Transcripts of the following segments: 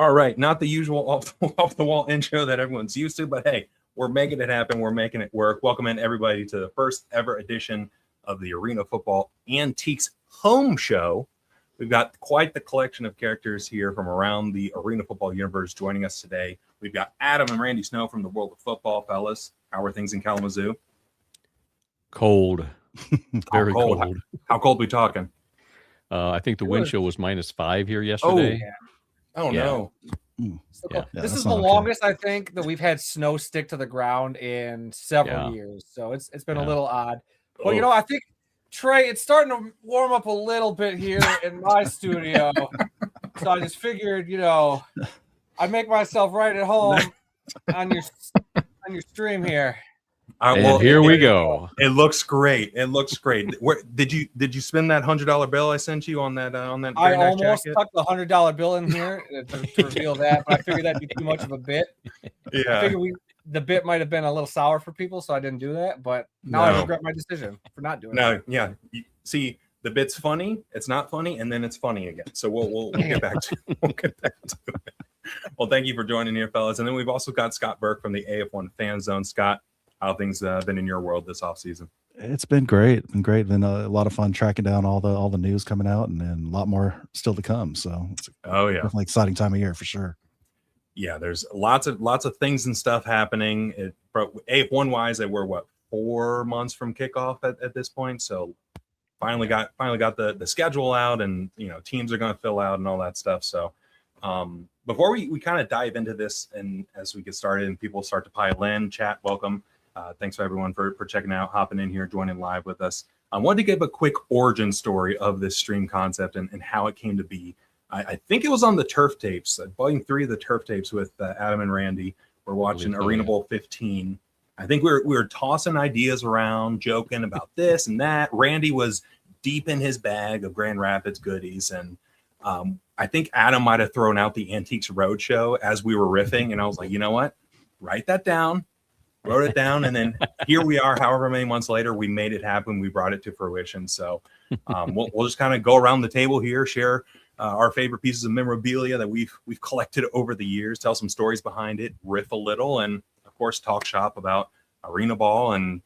All right, not the usual off the wall intro that everyone's used to, but hey, we're making it happen. We're making it work. Welcome in everybody to the first ever edition of the Arena Football Antiques Home Show. We've got quite the collection of characters here from around the Arena Football universe joining us today. We've got Adam and Randy Snow from the world of football, fellas. How are things in Kalamazoo? Cold. Very cold. cold. How cold we talking? I think the wind chill was -5 here yesterday. Oh no. So this is the longest I think that we've had snow stick to the ground in several years. So it's been a little odd. But you know, I think Trey, it's starting to warm up a little bit here in my studio. So I just figured, you know, I'd make myself right at home on your stream here. And here we go. It looks great. It looks great. Where did you spend that $100 bill I sent you on that I almost stuck the $100 bill in here to reveal that, but I figured that'd be too much of a bit. Yeah. I figured the bit might have been a little sour for people, so I didn't do that. But now I regret my decision for not doing it. No, yeah. See, the bit's funny, it's not funny, and then it's funny again. So we'll get back to it. Well, thank you for joining here, fellas. And then we've also got Scott Burke from the AF1 Fan Zone. Scott, how things been in your world this offseason? It's been great. Been a lot of fun tracking down all the news coming out, and a lot more still to come. So it's definitely exciting time of year for sure. Yeah, there's lots of things and stuff happening. AF1 wise, we're 4 months from kickoff at this point. So finally got the schedule out, and teams are going to fill out and all that stuff. So before we kind of dive into this, and as we get started and people start to pile in, chat, welcome. Thanks for everyone for checking out, hopping in here, joining live with us. I wanted to give a quick origin story of this stream concept and how it came to be. I think it was on the Turf Tapes, volume 3 of the Turf Tapes with Adam and Randy. We're watching Arena Bowl 15. I think we were tossing ideas around, joking about this and that. Randy was deep in his bag of Grand Rapids goodies, and I think Adam might have thrown out the Antiques Roadshow as we were riffing, and I was like, you know what? Write that down. Wrote it down, and then here we are. However many months later, we made it happen. We brought it to fruition. So we'll just kind of go around the table here, share our favorite pieces of memorabilia that we've collected over the years, tell some stories behind it, riff a little, and of course talk shop about Arena Ball and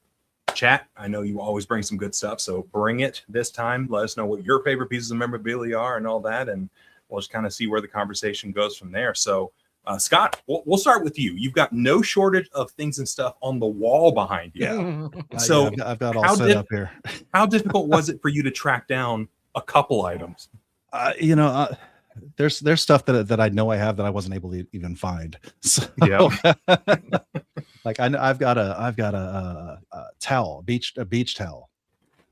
chat. I know you always bring some good stuff, so bring it this time. Let us know what your favorite pieces of memorabilia are and all that, and we'll just kind of see where the conversation goes from there. So Scott, we'll start with you. You've got no shortage of things and stuff on the wall behind you. Yeah. So I've got all set up here. How difficult was it for you to track down a couple items? There's stuff that I know I have that I wasn't able to even find. So, like I've got a towel, a beach towel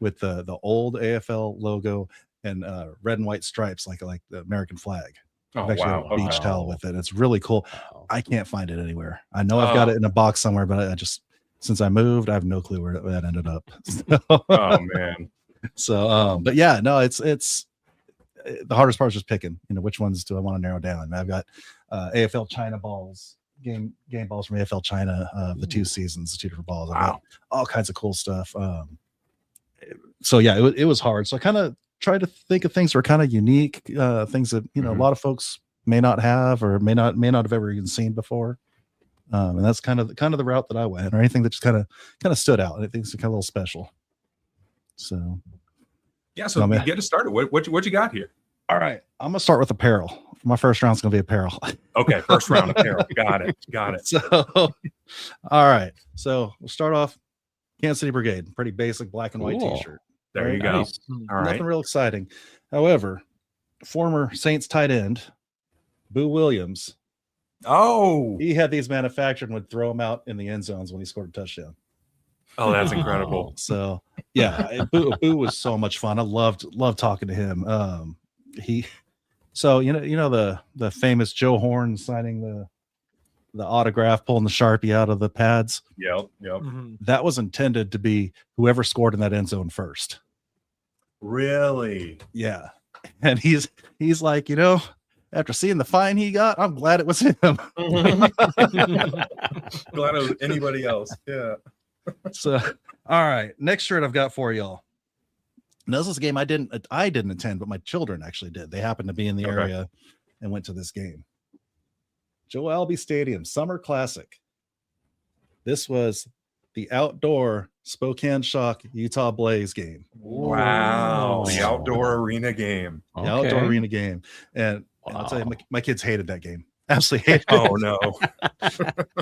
with the old AFL logo and red and white stripes, like the American flag. Oh, I've actually wow. got a beach towel with it. It's really cool. I can't find it anywhere. I know I've got it in a box somewhere, but I just, since I moved, I have no clue where that ended up. Oh man. So, but yeah, no, it's the hardest part is just picking, which ones do I want to narrow down? I've got AFL China balls, game balls from AFL China, the 2 seasons, 2 different balls. I've got all kinds of cool stuff. So yeah, it was hard. So I kind of try to think of things that are kind of unique, things that a lot of folks may not have or may not have ever even seen before, and that's kind of the route that I went, or anything that just kind of stood out. I think it's kind of a little special. So yeah, so get us started. What you got here? All right, I'm gonna start with apparel. My first round's gonna be apparel. Okay, first round apparel. Got it. So, all right, so we'll start off. Kansas City Brigade, pretty basic black and white T-shirt. There you go. Nice. All right. Nothing real exciting. However, former Saints tight end, Boo Williams. Oh, he had these manufactured and would throw them out in the end zones when he scored a touchdown. Oh, that's incredible. So yeah, Boo was so much fun. I loved talking to him. So the famous Joe Horn signing the autograph, pulling the Sharpie out of the pads. Yep. That was intended to be whoever scored in that end zone first. Really? Yeah. And he's like, after seeing the fine he got, I'm glad it was him. Glad it was anybody else. Yeah. So, all right. Next shirt I've got for y'all. Now, this is a game I didn't attend, but my children actually did. They happened to be in the area and went to this game. Joe Albee Stadium Summer Classic. This was the outdoor Spokane Shock Utah Blaze game. Wow. The outdoor arena game. The outdoor arena game. And I'll tell you, my kids hated that game. Absolutely hated it. Oh no.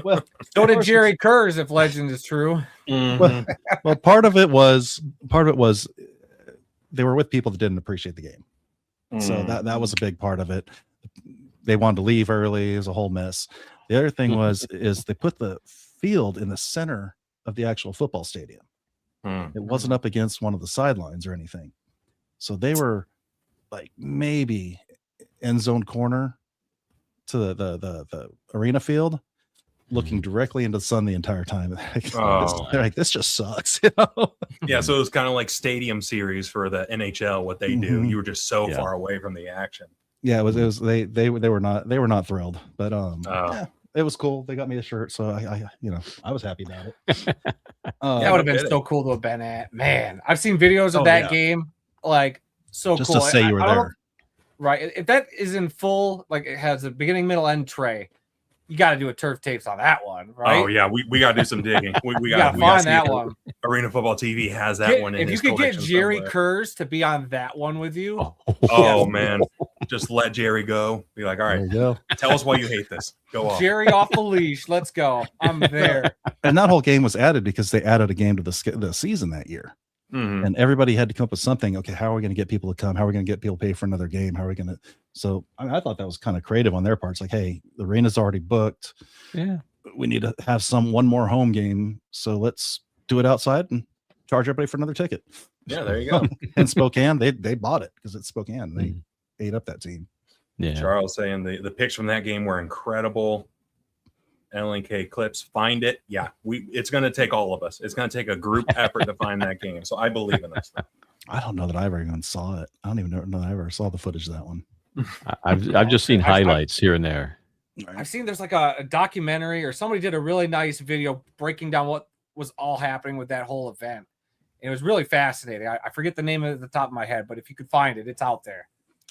Well, so did Jerry Kurz, if legend is true. Well, part of it was they were with people that didn't appreciate the game. So that was a big part of it. They wanted to leave early. It was a whole mess. The other thing is they put the field in the center of the actual football stadium. It wasn't up against one of the sidelines or anything. So they were like maybe end zone corner to the arena field, looking directly into the sun the entire time. They're like, this just sucks. You know? Yeah, so it was kind of like stadium series for the NHL. What they do, you were just so far away from the action. Yeah, it was. They were not thrilled, but yeah, it was cool. They got me a shirt, so I was happy about it. That would have been so cool to have been at. Man, I've seen videos of that game. Like, so just cool. to say you were there. Right. If that is in full, like it has a beginning, middle, end tray, you got to do a turf tapes on that one, right? Oh yeah, we got to do some digging. We got to find that one. Arena Football TV has that one. If you could get Jerry Kurz to be on that one with you, oh man, just let Jerry go. Be like, all right, go. Tell us why you hate this. Go off. Jerry off the leash. Let's go. I'm there. And that whole game was added because they added a game to the season that year. And everybody had to come up with something. Okay, how are we going to get people to come? How are we going to get people to pay for another game? How are we going to? So I thought that was kind of creative on their part. It's like, hey, the arena's already booked. Yeah, we need to have one more home game. So let's do it outside and charge everybody for another ticket. Yeah, there you go. And Spokane, they bought it because it's Spokane. They ate up that team. Yeah, Charles saying the pics from that game were incredible. LNK clips, find it. Yeah, it's going to take all of us. It's going to take a group effort to find that game. So I believe in this. I don't know that I ever even saw it. I don't even know that I ever saw the footage of that one. I've just seen highlights here and there. I've seen there's like a documentary or somebody did a really nice video breaking down what was all happening with that whole event. And it was really fascinating. I forget the name at the top of my head, but if you could find it, it's out there.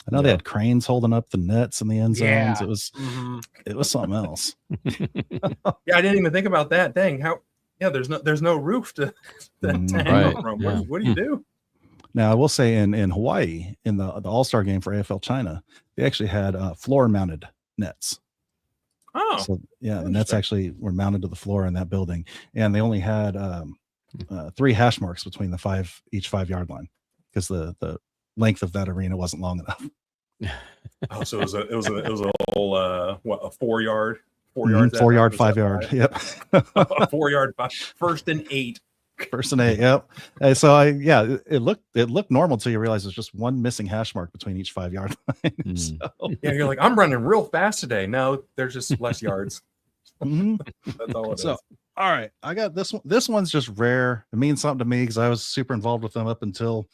I know they had cranes holding up the nets in the end zones. Yeah. It was something else. Yeah, I didn't even think about that. Dang, how? Yeah, there's no roof to right. from. What do you do? Now I will say in Hawaii in the All-Star game for AFL China, they actually had floor mounted nets. Oh, so yeah, the nets actually were mounted to the floor in that building, and they only had 3 hash marks between each 5 yard line because the length of that arena wasn't long enough. Oh, so it was a whole a 4 yard, 4 yards, 4 yard, 5 yard. Yep. A 4 yard, 1st and 8. 1st and 8. Yep. And so it looked normal until you realize there's just one missing hash mark between each 5 yard line. So, yeah, you're like, I'm running real fast today. No, there's just less yards. That's all it is. All right, I got this one. This one's just rare. It means something to me because I was super involved with them up until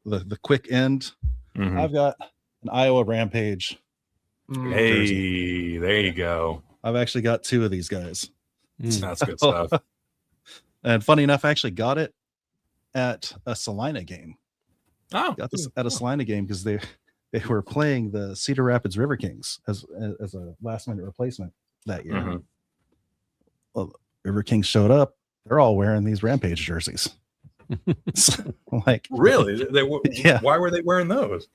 the quick end. I've got an Iowa Rampage. Hey, jersey. There you go. I've actually got 2 of these guys. That's good stuff. And funny enough, I actually got it at a Salina game. Oh, got this at a Salina game because they were playing the Cedar Rapids River Kings as a last minute replacement that year. Well, River Kings showed up. They're all wearing these Rampage jerseys. Like, really? Yeah. Why were they wearing those?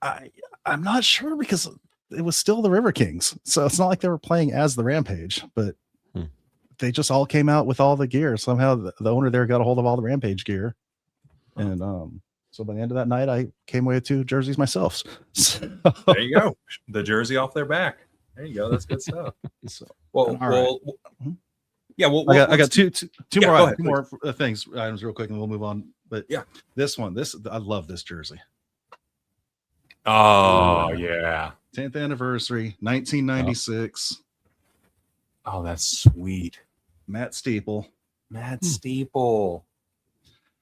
I'm not sure because it was still the River Kings, so it's not like they were playing as the Rampage, but they just all came out with all the gear. Somehow the owner there got a hold of all the Rampage gear, and so by the end of that night, I came away with 2 jerseys myself. So, there you go, the jersey off their back. There you go. That's good stuff. Yeah, I got two more items real quick, and we'll move on. But yeah, this I love this jersey. Oh yeah, 10th anniversary, 1996. Oh, that's sweet. Matt Steeple.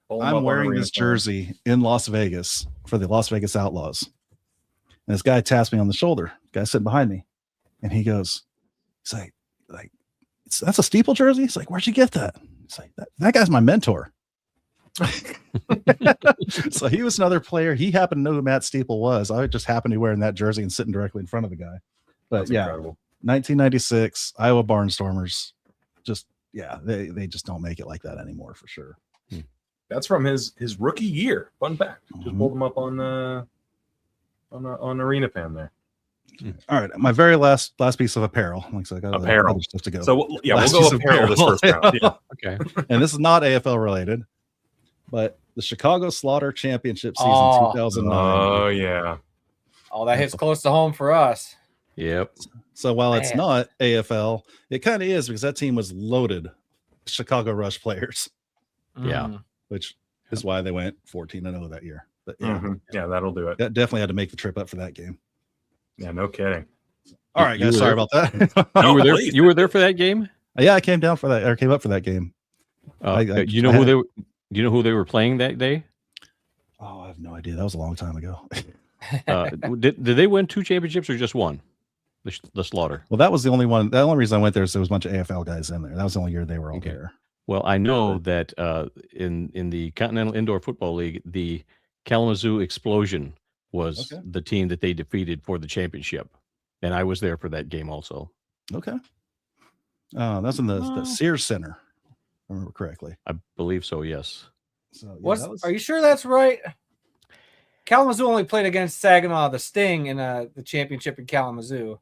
I'm wearing this jersey in Las Vegas for the Las Vegas Outlaws. And this guy taps me on the shoulder, guy sitting behind me, and he goes, he's like, that's a Steeple jersey? He's like, where'd you get that? It's like, that guy's my mentor. So he was another player. He happened to know who Matt Steeple was. I just happened to be wearing that jersey and sitting directly in front of the guy. But that's incredible. 1996 Iowa Barnstormers. Just they just don't make it like that anymore for sure. That's from his rookie year. Fun fact. Just pulled him up on Arena Fan there. All right, my very last piece of apparel. Looks like I got apparel other stuff to go. So we'll Last go piece of apparel this first round. Yeah. Okay. And this is not AFL related, but the Chicago Slaughter Championship season 2009. Oh yeah. Oh, that hits close to home for us. Yep. So while it's not AFL, it kind of is because that team was loaded Chicago Rush players. Yeah. Which is why they went 14-0 that year. But yeah, that'll do it. That definitely had to make the trip up for that game. Yeah, no kidding. All right, guys. Sorry about that. You were there. You were there for that game? Yeah, I came down for that, or came up for that game. You know who they were playing that day? Oh, I have no idea. That was a long time ago. Did they win 2 championships or just one? The Slaughter. Well, that was the only one. The only reason I went there is there was a bunch of AFL guys in there. That was the only year they were all there. Well, I know that in the Continental Indoor Football League, the Kalamazoo Explosion was the team that they defeated for the championship, and I was there for that game also. Okay. That's in the Sears Center, if I remember correctly. I believe so. Yes. So Are you sure that's right? Kalamazoo only played against Saginaw, the Sting, in the championship in Kalamazoo.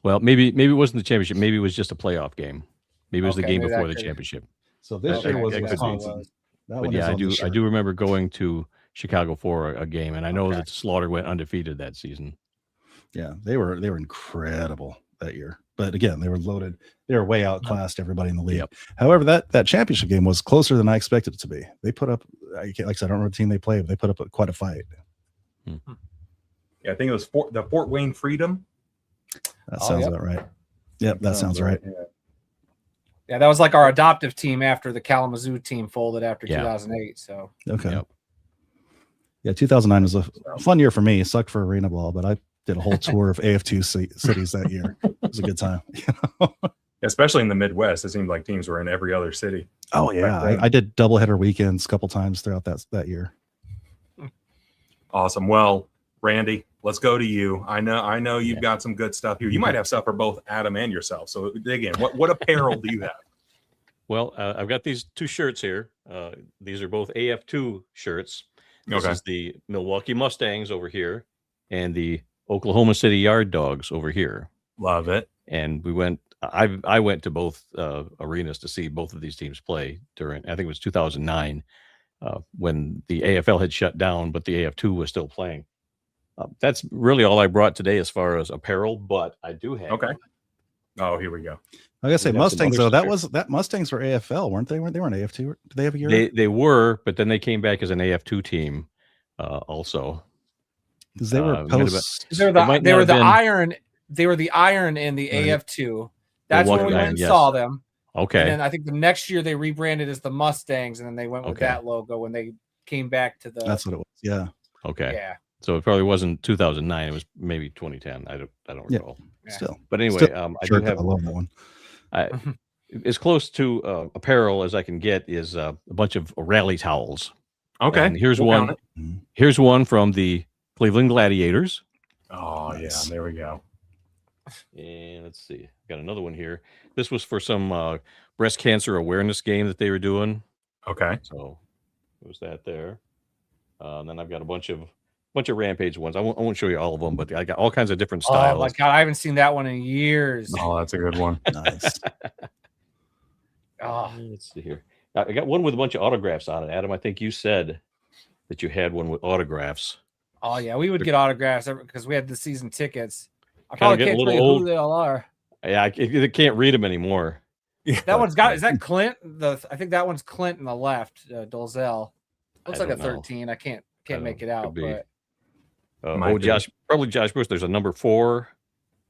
Well, maybe it wasn't the championship. Maybe it was just a playoff game. Maybe it was the game before the championship. So this year was Wisconsin. But yeah, I do remember going to Chicago for a game, and I know that Slaughter went undefeated that season. Yeah, they were incredible that year. But again, they were loaded. They were way outclassed everybody in the league. Yep. However, that championship game was closer than I expected it to be. They put up, like I said, I don't remember the team they played, but they put up quite a fight. Yeah, I think it was the Fort Wayne Freedom. That sounds about right. Yep, that sounds right. Yeah, that was like our adoptive team after the Kalamazoo team folded after 2008. So okay. Yep. Yeah, 2009 was a fun year for me. It sucked for arena ball, but I did a whole tour of AF2 cities that year. It was a good time. Especially in the Midwest, it seemed like teams were in every other city. Oh yeah, I did doubleheader weekends a couple times throughout that year. Awesome. Well, Randy, let's go to you. I know you've got some good stuff here. You might have stuff for both Adam and yourself. So dig in. What apparel do you have? Well, I've got these 2 shirts here. These are both AF2 shirts. This is the Milwaukee Mustangs over here, and the Oklahoma City Yard Dogs over here. Love it. And we went. I went to both arenas to see both of these teams play during. I think it was 2009 when the AFL had shut down, but the AF2 was still playing. That's really all I brought today as far as apparel, but I do have. Okay. Oh, here we go. I gotta say Mustangs though. That Mustangs were AFL, weren't they? They weren't AF2. Did they have a year? They were, but then they came back as an AF2 team, also. Because they were they were the iron. They were the iron in the AF2. That's when we went and saw them. Okay. And then I think the next year they rebranded as the Mustangs, and then they went with that logo when they came back to the. That's what it was. Yeah. Okay. Yeah. So it probably wasn't 2009. It was maybe 2010. I don't recall. Yeah. Still. But anyway, I do have. I love that one. As close to apparel as I can get is a bunch of rally towels. Okay. And here's one. Here's one from the Cleveland Gladiators. Oh nice. Yeah, there we go. And let's see, got another one here. This was for some breast cancer awareness game that they were doing. Okay. So it was that there. And then I've got a bunch of Rampage ones. I won't show you all of them, but I got all kinds of different styles. Oh my god, I haven't seen that one in years. Oh, that's a good one. Nice. Let's see here. I got one with a bunch of autographs on it. Adam, I think you said that you had one with autographs. Oh yeah, we would get autographs because we had the season tickets. I probably can't tell you who they all are. Yeah, I can't read them anymore. That one's got. Is that Clint? I think that one's Clint on the left. Dolzell. Looks like a 13. I can't make it out. But probably Josh Bush. There's a number 4.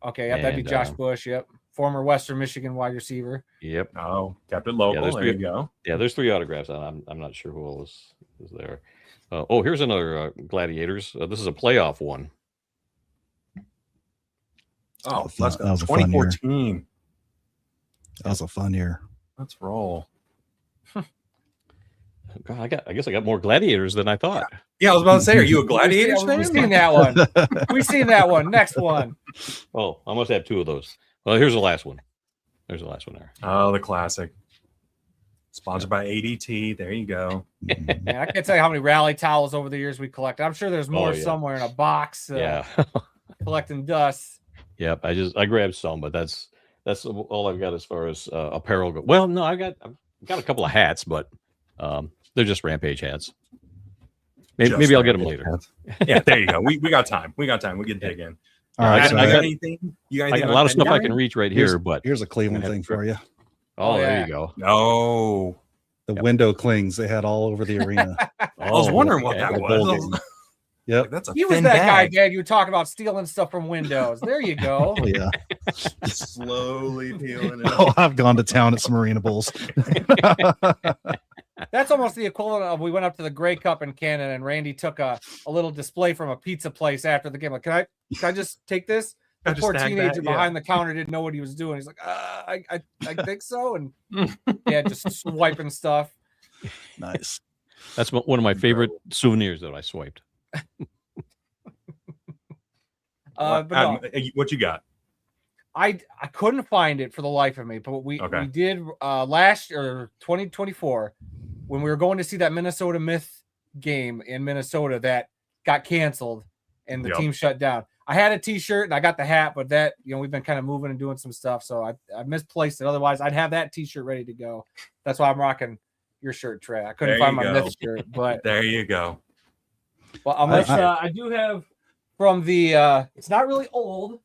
Okay, yeah, that'd be Josh Bush. Yep, former Western Michigan wide receiver. Yep. Oh, Captain Local. Yeah, there you go. Yeah, there's 3 autographs. I'm not sure who else is there. Here's another Gladiators. This is a playoff one. Oh, let's go. 2014. That was a fun year. Let's roll. God, I guess I got more Gladiators than I thought. Yeah, I was about to say, are you a Gladiators fan? We've seen that one. We've seen that one. Next one. Oh, I must have 2 of those. Well, here's the last one. There's the last one there. Oh, the classic. Sponsored by ADT. There you go. Man, I can't tell you how many rally towels over the years we collected. I'm sure there's more somewhere in a box. Collecting dust. Yep. I grabbed some, but that's all I've got as far as apparel go. Well, no, I've got a couple of hats, but they're just Rampage hats. Maybe I'll get them later. Yeah, there you go. We got time. We can dig in. All right. I got anything? I got a lot of stuff I can reach right here, but here's a Cleveland thing for you. Oh, there you go. No. The window clings they had all over the arena. I was wondering what that was. Yep. Like, that's a he was that guy, Dad. You were talking about stealing stuff from windows. There you go. Oh, yeah. Slowly peeling it. Oh, I've gone to town at some Marina Bulls. That's almost the equivalent of we went up to the Grey Cup in Canada and Randy took a little display from a pizza place after the game. Like, can I just take this? The poor teenager behind the counter didn't know what he was doing. He's like, I think so. And just swiping stuff. Nice. That's one of my favorite souvenirs that I swiped. But no, what you got? I couldn't find it for the life of me, but we did last year, 2024, when we were going to see that Minnesota Myth game in Minnesota that got canceled and the team shut down. I had a t-shirt and I got the hat, but that, we've been kind of moving and doing some stuff. So I misplaced it. Otherwise I'd have that t-shirt ready to go. That's why I'm rocking your shirt, Trey. I couldn't find my Myth shirt, but there you go. Well, unless I do have from the, it's not really old,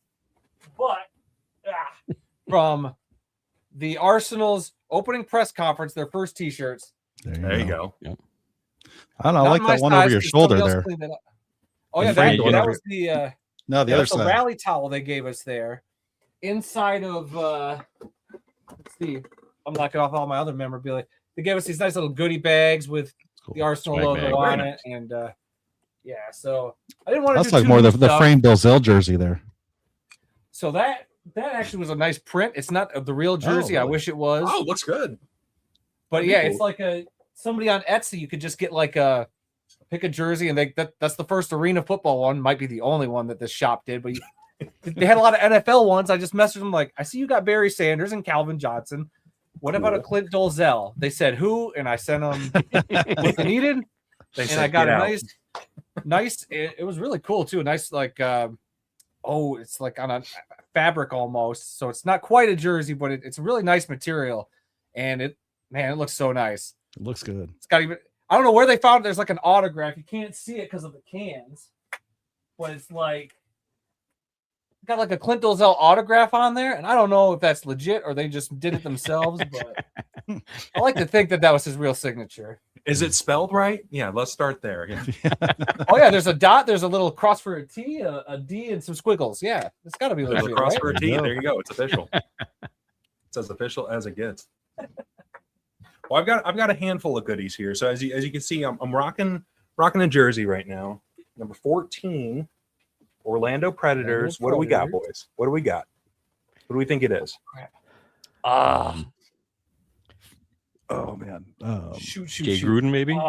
but from the Arsenal's opening press conference, their first t-shirts. There you go. Yep. I don't know. I like that one over your shoulder there. Oh, yeah, that was the no, the other side. The rally towel they gave us there. Inside of let's see, I'm knocking off all my other memorabilia. They gave us these nice little goodie bags with the Arsenal logo on it, and so I didn't want to. That's like more the framed Bill Zell jersey there. So that actually was a nice print. It's not the real jersey. Really? I wish it was. Oh, looks good. But it's like somebody on Etsy. You could just get pick a jersey, and that's the first arena football one. Might be the only one that this shop did, but they had a lot of NFL ones. I just messaged them like, I see you got Barry Sanders and Calvin Johnson. What about a Clint Dolezal? They said who, and I sent them what they needed, and I got a nice. It was really cool too. A nice it's like on a fabric almost, so it's not quite a jersey, but it's a really nice material, and it looks so nice. It looks good. It's got even. I don't know where they found it. There's like an autograph. You can't see it because of the cans, but it's like got like a Clint Dolezal autograph on there, and I don't know if that's legit or they just did it themselves. But I like to think that was his real signature. Is it spelled right? Yeah, let's start there. Yeah. Oh yeah, there's a dot. There's a little cross for a T, a D, and some squiggles. Yeah, it's got to be legit. A cross right? for a T. There you go. It's official. It's as official as it gets. Well, I've got a handful of goodies here. So as you can see, I'm rocking a jersey right now. Number 14, Orlando Predators. What do we got, boys? What do we got? What do we think it is? Oh man. Shoot. Jay Gruden, maybe?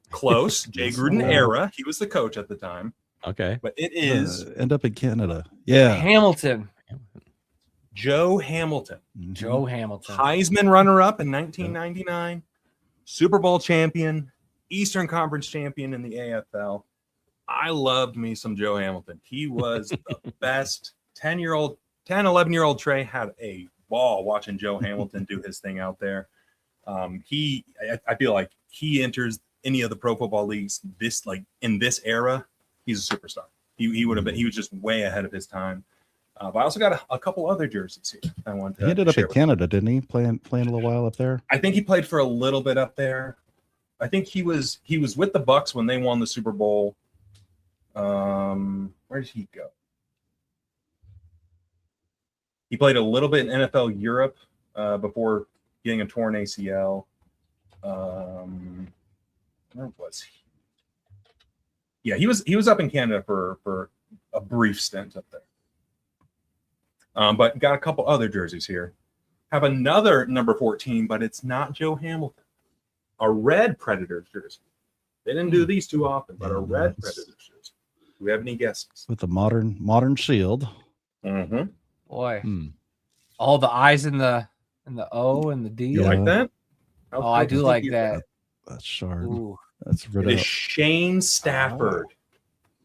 Close. Jay Gruden era. He was the coach at the time. Okay. But it is end up in Canada. Yeah. Hamilton. Joe Hamilton. Joe Hamilton. Heisman runner-up in 1999. Super Bowl champion. Eastern Conference champion in the AFL. I loved me some Joe Hamilton. He was the best. 11-year-old Trey had a ball watching Joe Hamilton do his thing out there. I feel like he enters any of the pro football leagues in this era, he's a superstar. He would have been. He was just way ahead of his time. But I also got a couple other jerseys here. I want to. He ended up in Canada, didn't he? Playing a little while up there. I think he played for a little bit up there. I think he was with the Bucks when they won the Super Bowl. Where did he go? He played a little bit in NFL Europe before getting a torn ACL. Where was he? Yeah, he was up in Canada for a brief stint up there. But got a couple other jerseys here. Have another number 14, but it's not Joe Hamilton. A red Predators jersey. They didn't do these too often, but a red Predators jersey. Do we have any guesses? With the modern shield. Mm-hmm. Boy. All the I's in the O and the D. You like that? Oh, I do like that. That's sharp. Ooh. That's It is Shane Stafford.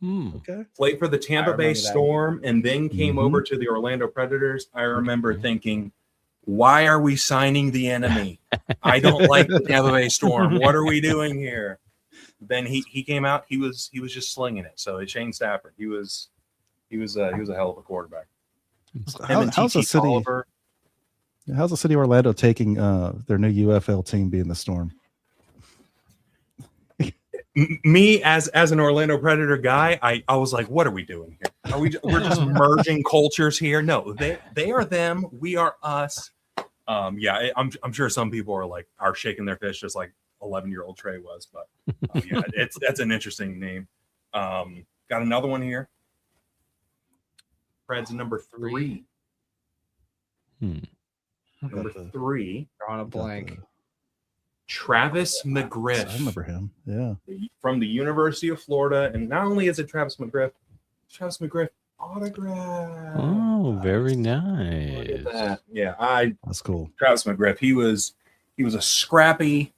Okay. Played for the Tampa Bay Storm and then came over to the Orlando Predators. I remember thinking, why are we signing the enemy? I don't like the Tampa Bay Storm. What are we doing here? Then he came out. He was just slinging it. So Shane Stafford. He was a hell of a quarterback. How's the city of Orlando taking their new UFL team being the Storm? Me as an Orlando Predator guy, I was like, what are we doing here? We're just merging cultures here? No, they are them, we are us. Yeah, I'm sure some people are shaking their fists just like 11-year-old Trey was, but yeah, that's an interesting name. Got another one here. Preds number 3. Number 3. Drawing a blank. Travis McGriff. I remember him. Yeah. From the University of Florida. And not only is it Travis McGriff autograph. Oh, very nice. Look at that. Yeah, that's cool. Travis McGriff. He was a scrappy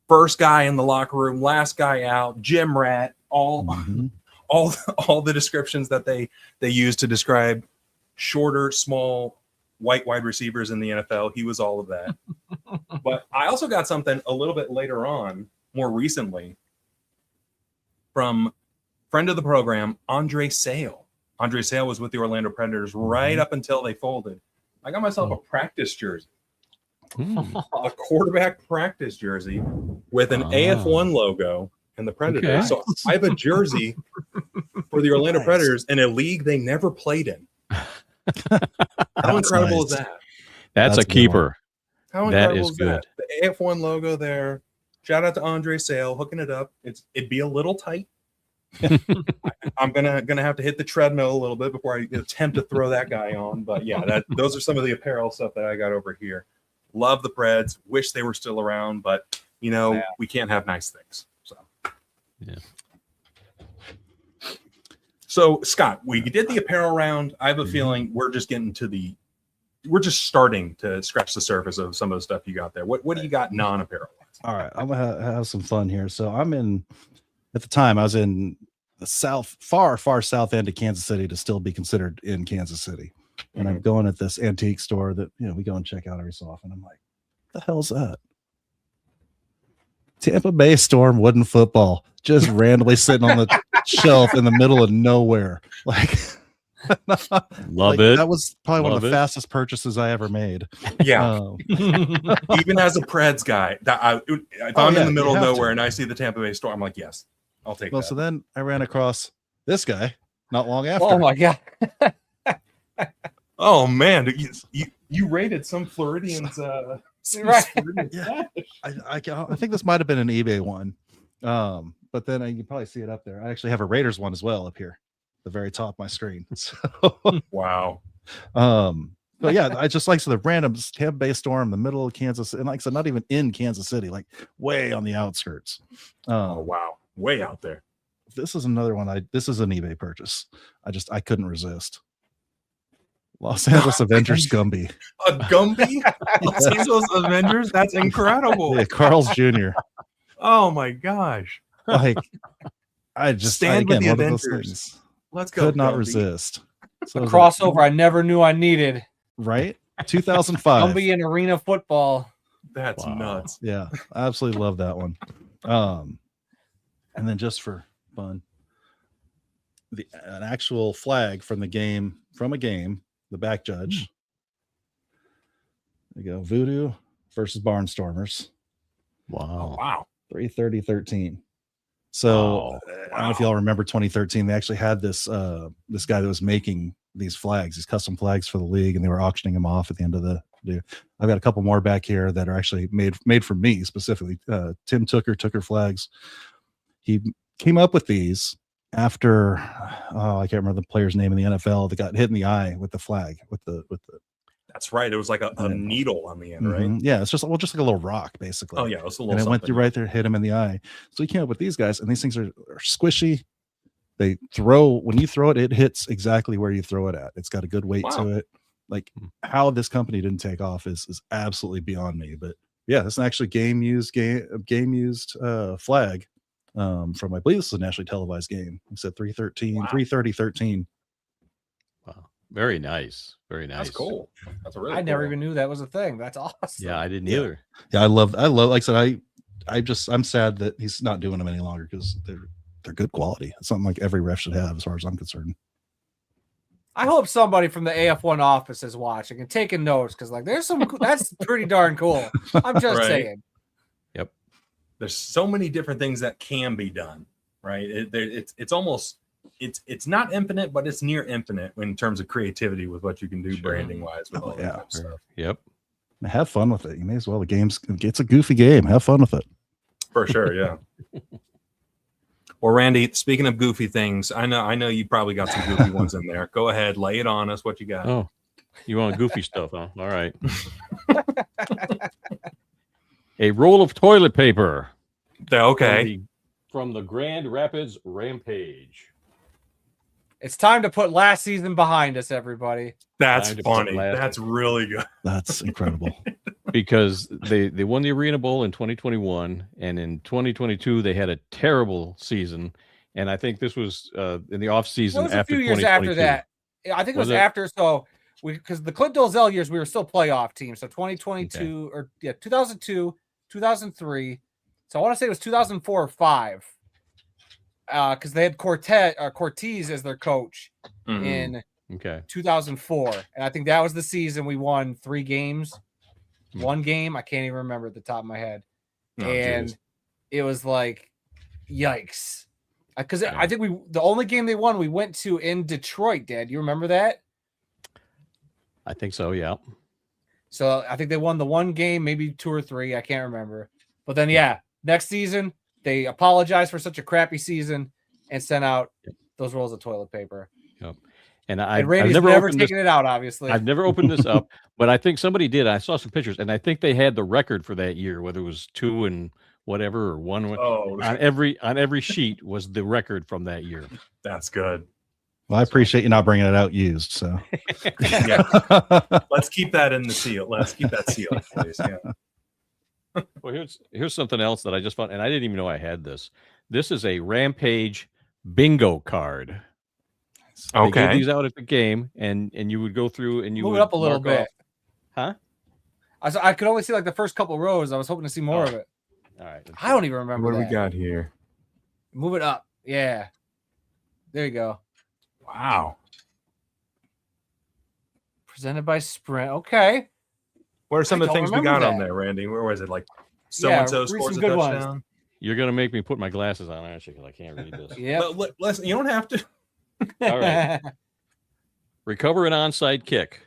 first guy in the locker room, last guy out, gym rat, all the descriptions that they use to describe shorter, small, white wide receivers in the NFL. He was all of that. But I also got something a little bit later on, more recently, from friend of the program, Andre Sale. Andre Sale was with the Orlando Predators right up until they folded. I got myself a practice jersey, a quarterback practice jersey with an AF1 logo and the Predators. Okay. So I have a jersey for the Orlando Predators in a league they never played in. How incredible is that? That's a keeper. How that incredible is is good. that? The AF1 logo there. Shout out to Andre Sale hooking it up. It'd be a little tight. I'm gonna have to hit the treadmill a little bit before I attempt to throw that guy on. But yeah, those are some of the apparel stuff that I got over here. Love the Preds. Wish they were still around, but we can't have nice things. So yeah. So Scott, we did the apparel round. I have a feeling we're just starting to scratch the surface of some of the stuff you got there. What do you got non-apparel? All right, I'm gonna have some fun here. So at the time I was in the far south end of Kansas City to still be considered in Kansas City. And I'm going at this antique store that we go and check out every so often. I'm like, the hell's that? Tampa Bay Storm wooden football just randomly sitting on the shelf in the middle of nowhere. Like, love it. That was probably one of the fastest purchases I ever made. Yeah. Even as a Preds guy, if I'm in the middle of nowhere and I see the Tampa Bay Storm, I'm like, yes, I'll take that. So then I ran across this guy not long after. Oh my God. Oh man, you rated some Floridians. Right. Yeah. I think this might have been an eBay one. But then you can probably see it up there. I actually have a Raiders one as well up here, the very top of my screen. So, wow. But yeah, I just like the random Tampa Bay Storm, the middle of Kansas, and like I said, not even in Kansas City, like way on the outskirts. Oh wow, way out there. This is another one. This is an eBay purchase. I couldn't resist. Los Angeles Avengers Gumby. A Gumby? Los Angeles Avengers? That's incredible. Yeah, Carl's Jr. Oh my gosh. Like, I just stand with the one Avengers. Of those things. Let's go. Could not Gumby. resist. So a crossover I never knew I needed. Right? 2005. Gumby in arena football. That's nuts. Yeah, I absolutely love that one. And then just for fun, an actual flag from a game, the back judge. There you go. Voodoo versus Barnstormers. Wow. Oh, wow. 3/30/13. So I don't know if y'all remember 2013. They actually had this guy that was making these flags, these custom flags for the league, and they were auctioning them off at the end of the day. I've got a couple more back here that are actually made for me specifically. Tim Tooker flags. He came up with these after I can't remember the player's name in the NFL that got hit in the eye with the flag with the. That's right. It was like a needle on the end, right? Yeah, it's just like a little rock, basically. Oh yeah, it was a little. And it went through right there, hit him in the eye. So he came up with these guys, and these things are squishy. They throw, when you throw it, it hits exactly where you throw it at. It's got a good weight Wow. to it. Like how this company didn't take off is absolutely beyond me. But yeah, it's an actually game used flag from, I believe this is a nationally televised game. It said 330-13. Wow. Very nice. Very nice. That's cool. That's a really I never cool even knew that was a thing. That's awesome. Yeah, I didn't Yeah. either. Yeah, I love, like I said, I'm sad that he's not doing them any longer because they're good quality. It's something like every ref should have, as far as I'm concerned. I hope somebody from the AF1 office is watching and taking notes, because like there's some that's pretty darn cool. I'm just Right. saying. Yep. There's so many different things that can be done, right? It's almost it's not infinite, but it's near infinite in terms of creativity with what you can do branding wise with all that kind of stuff. Yep. Have fun with it. You may as well. It's a goofy game. Have fun with it. For sure, yeah. Well, Randy, speaking of goofy things, I know you probably got some goofy ones in there. Go ahead, lay it on us. What you got? Oh, you want goofy stuff, huh? All right. A roll of toilet paper. Okay. From the Grand Rapids Rampage. It's time to put last season behind us, everybody. That's Time to funny. put last- That's really good. That's incredible. Because they won the Arena Bowl in 2021, and in 2022 they had a terrible season. And I think this was in the off It season was after a few years after 2022. that. I think it was Was it? after. So because the Clint Dolzell years, we were still playoff team. So 2022 or 2002, 2003. So I want to say it was 2004 or 5. Because they had Cortez as their coach in 2004, and I think that was the season we won 3 games. One game I can't even remember at the top of my head, and it was like, yikes! Because I think the only game they won we went to in Detroit. Dad, you remember that? I think so. Yeah. So I think they won the one game, maybe 2 or 3. I can't remember. But then next season they apologized for such a crappy season and sent out those rolls of toilet paper. Yep. And Randy's never taken it out, obviously. I've never opened this up, but I think somebody did. I saw some pictures, and I think they had the record for that year, whether it was 2 and whatever or 1. Oh, on every sheet was the record from that year. that's good. Well, I appreciate you not bringing it out used. So Let's keep that in the seal. Let's keep that sealed, please. Yeah. Well, here's something else that I just found, and I didn't even know I had this. This is a Rampage bingo card. They gave these out at the game, and you would go through and you move would it up a little mark bit. Huh? I could only see like the first couple rows. I was hoping to see more of it. All right. I don't even remember. What do we that. got here? Move it up. Yeah. There you go. Wow. Presented by Sprint. Okay. What are some of the don't things we remember got on that. there, Randy? Where was it? Like so and so read scores a some good ones. touchdown. You're gonna make me put my glasses on, aren't you? Because I can't read this. Yeah. Listen, you don't have to. All right. Recover an onside kick.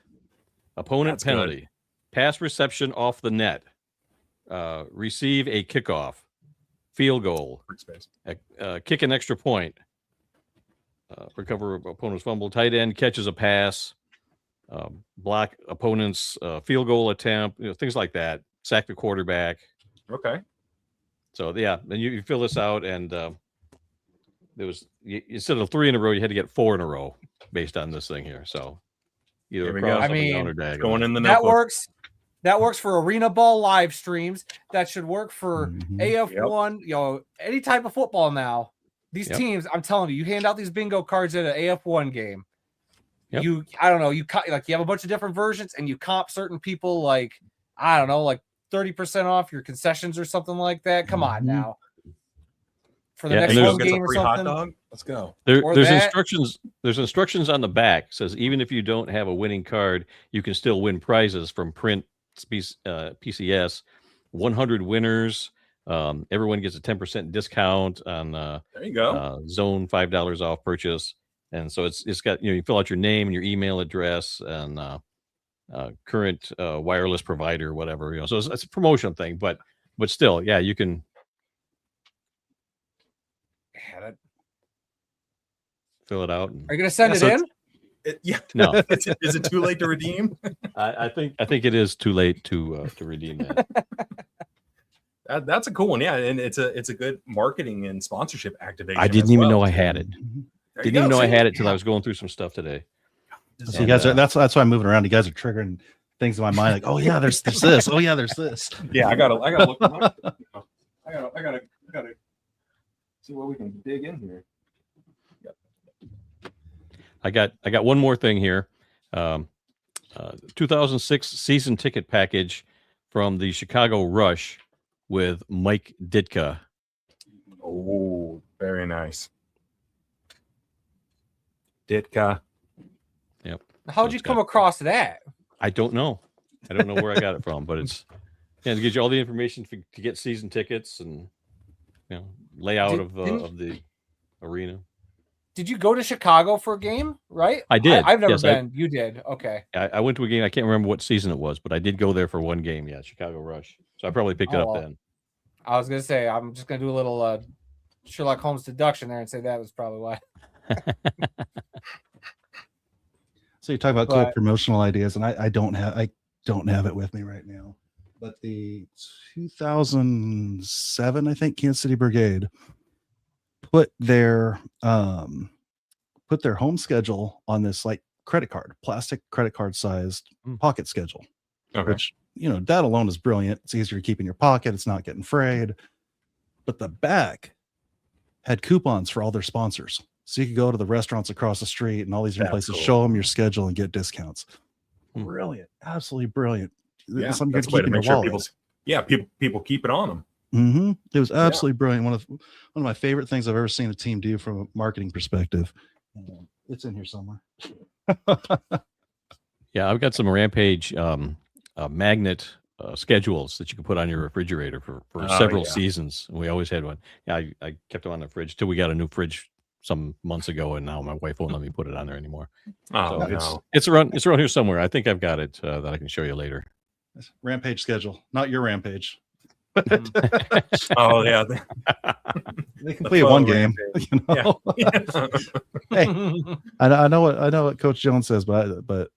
Opponent That's good. penalty. Pass reception off the net. Receive a kickoff. Field goal. Kick an extra point. Recover opponent's fumble. Tight end catches a pass. Block opponent's field goal attempt. Things like that. Sack the quarterback. Okay. So then you fill this out, and there was instead of 3 in a row, you had to get 4 in a row based on this thing here. So either Here we across go. up and down or diagonal. Going in the that notebook. works. That works for Arena Ball live streams. That should work for AF1. Any type of football now. These teams, I'm telling you, hand out these bingo cards at an AF1 game. Yep. You have a bunch of different versions, and you comp certain people like 30% off your concessions or something like that. Come on now. For the next home game or something. Hot dog. Let's go. There's instructions. There's instructions on the back. It says even if you don't have a winning card, you can still win prizes from Print PCS. 100 winners. Everyone gets a 10% discount on there you go. Zone $5 off purchase. And so it's got you fill out your name and your email address and current wireless provider, whatever. So it's a promotion thing, but still, you can. Fill it out. Are you going to send it in? No. Is it too late to redeem? I think it is too late to redeem that. That's a cool one, and it's a good marketing and sponsorship activation. I didn't even know I had it. Didn't even know I had it till I was going through some stuff today. So you guys are that's why I'm moving around. You guys are triggering things in my mind, like, oh yeah, there's this. Oh yeah, there's this. Yeah, I gotta look. I gotta see what we can dig in here. I got one more thing here. 2006 season ticket package from the Chicago Rush with Mike Ditka. Oh, very nice. Ditka. Yep. How'd you come across that? I don't know. I don't know where I got it from, but it gives you all the information to get season tickets and layout of the arena. Did you go to Chicago for a game? Right? I did. I've never been. You did. Okay. I went to a game. I can't remember what season it was, but I did go there for one game. Yeah, Chicago Rush. So I probably picked it up then. I was gonna say I'm just gonna do a little Sherlock Holmes deduction there and say that was probably why. So you're talking about cool promotional ideas, and I don't have it with me right now. But the 2007, I think, Kansas City Brigade put their home schedule on this like plastic credit card sized pocket schedule. Okay. Which, that alone is brilliant. It's easier to keep in your pocket. It's not getting frayed. But the back had coupons for all their sponsors. So you could go to the restaurants across the street and all these different places, show them your schedule and get discounts. Brilliant. Absolutely brilliant. Yeah, Something that's a way to make sure people keep it on them. Mm-hmm. It was absolutely brilliant. One of my favorite things I've ever seen a team do from a marketing perspective. It's in here somewhere. Yeah, I've got some Rampage magnet schedules that you can put on your refrigerator for several seasons. We always had one. Yeah, I kept them on the fridge till we got a new fridge some months ago, and now my wife won't let me put it on there anymore. Oh, so no. It's around here somewhere. I think I've got it that I can show you later. Rampage schedule, not your Rampage. Oh yeah, they can play one game. Yeah. Hey, I know what Coach Jones says, but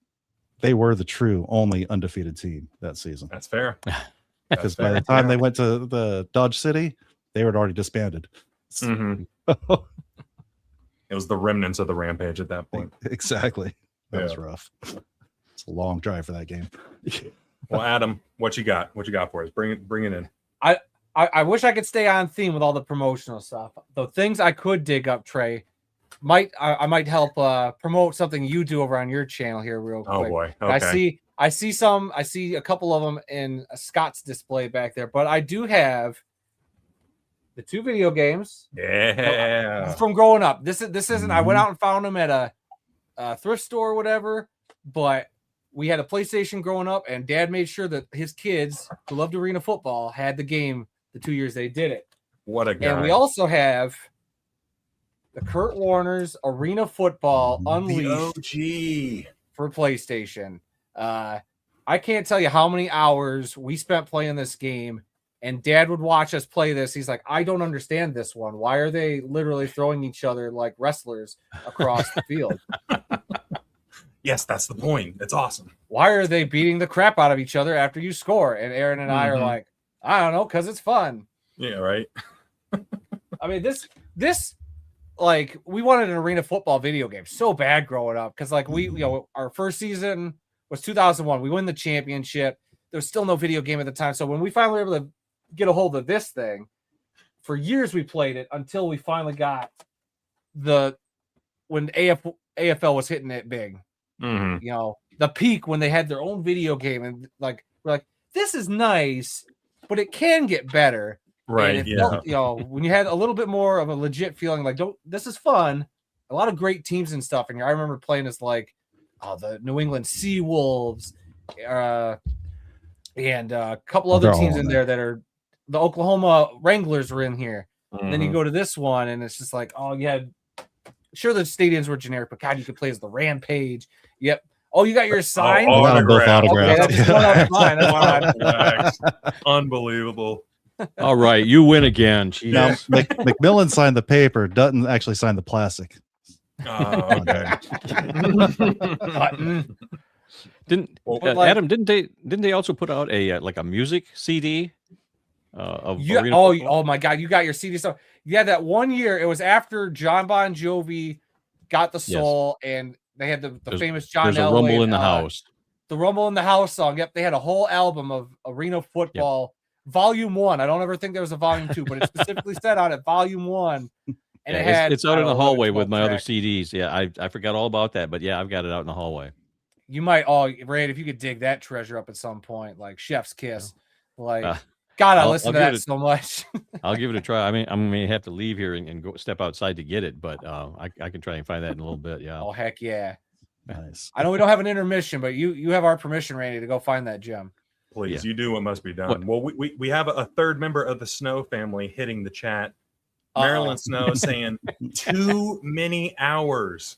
they were the true only undefeated team that season. That's fair. Because by the time they went to the Dodge City, they were already disbanded. Mm-hmm. It was the remnants of the Rampage at that point. Exactly. That was rough. It's a long drive for that game. Well, Adam, what you got? What you got for us? Bring it in. I wish I could stay on theme with all the promotional stuff. The things I could dig up, Trey, I might help promote something you do over on your channel here real quick. Oh boy. Okay. I see a couple of them in Scott's display back there, but I do have the 2 video games. Yeah. From growing up. This isn't I went out and found them at a thrift store or whatever, but we had a PlayStation growing up, and Dad made sure that his kids who loved arena football had the game the 2 years they did it. What a guy. And we also have the Kurt Warner's Arena Football Unleashed for PlayStation. I can't tell you how many hours we spent playing this game, and Dad would watch us play this. He's like, I don't understand this one. Why are they literally throwing each other like wrestlers across the field? Yes, that's the point. It's awesome. Why are they beating the crap out of each other after you score? And Aaron and I are like, I don't know, because it's fun. Yeah, right. I mean, this like we wanted an arena football video game so bad growing up because like our first season was 2001. We win the championship. There was still no video game at the time. So when we finally were able to get a hold of this thing, for years we played it until we finally got when AFL was hitting it big. Mm-hmm. The peak when they had their own video game, and like we're like, this is nice, but it can get better. Right. Felt, when you had a little bit more of a legit feeling, like, this is fun. A lot of great teams and stuff in here. I remember playing as like the New England Sea Wolves, and a couple other teams in there that are the Oklahoma Wranglers were in here. Mm-hmm. And then you go to this one, and it's just like, you had. Sure, the stadiums were generic, but God, you could play as the Rampage. Yep. Oh, you got your sign? I got them both autographed. Okay, Unbelievable. All right, you win again. Jeez. Now, McMillan signed the paper. Dutton actually signed the plastic. Oh, okay. Adam, didn't they also put out a like a music CD? Oh my God, you got your CD stuff. Yeah, that one year it was after John Bon Jovi got the soul, and they had the famous John There's Elway. a rumble in the house. The Rumble in the House song. Yep, they had a whole album of Arena Football, Volume 1. I don't ever think there was a Volume 2, but it specifically said on it Volume 1. And it's out in the hallway with my other tracks. CDs. Yeah, I forgot all about that, but yeah, I've got it out in the hallway. You might, Ray, if you could dig that treasure up at some point, like Chef's Kiss. Like, God, I listen to that so much. I'll give it a try. I mean, I may have to leave here and go step outside to get it, but I can try and find that in a little bit. Yeah. Oh, heck yeah. Nice. I know we don't have an intermission, but you have our permission, Randy, to go find that gem. Please, you do what must be done. Well, we have a third member of the Snow family hitting the chat. Marilyn Snow saying too many hours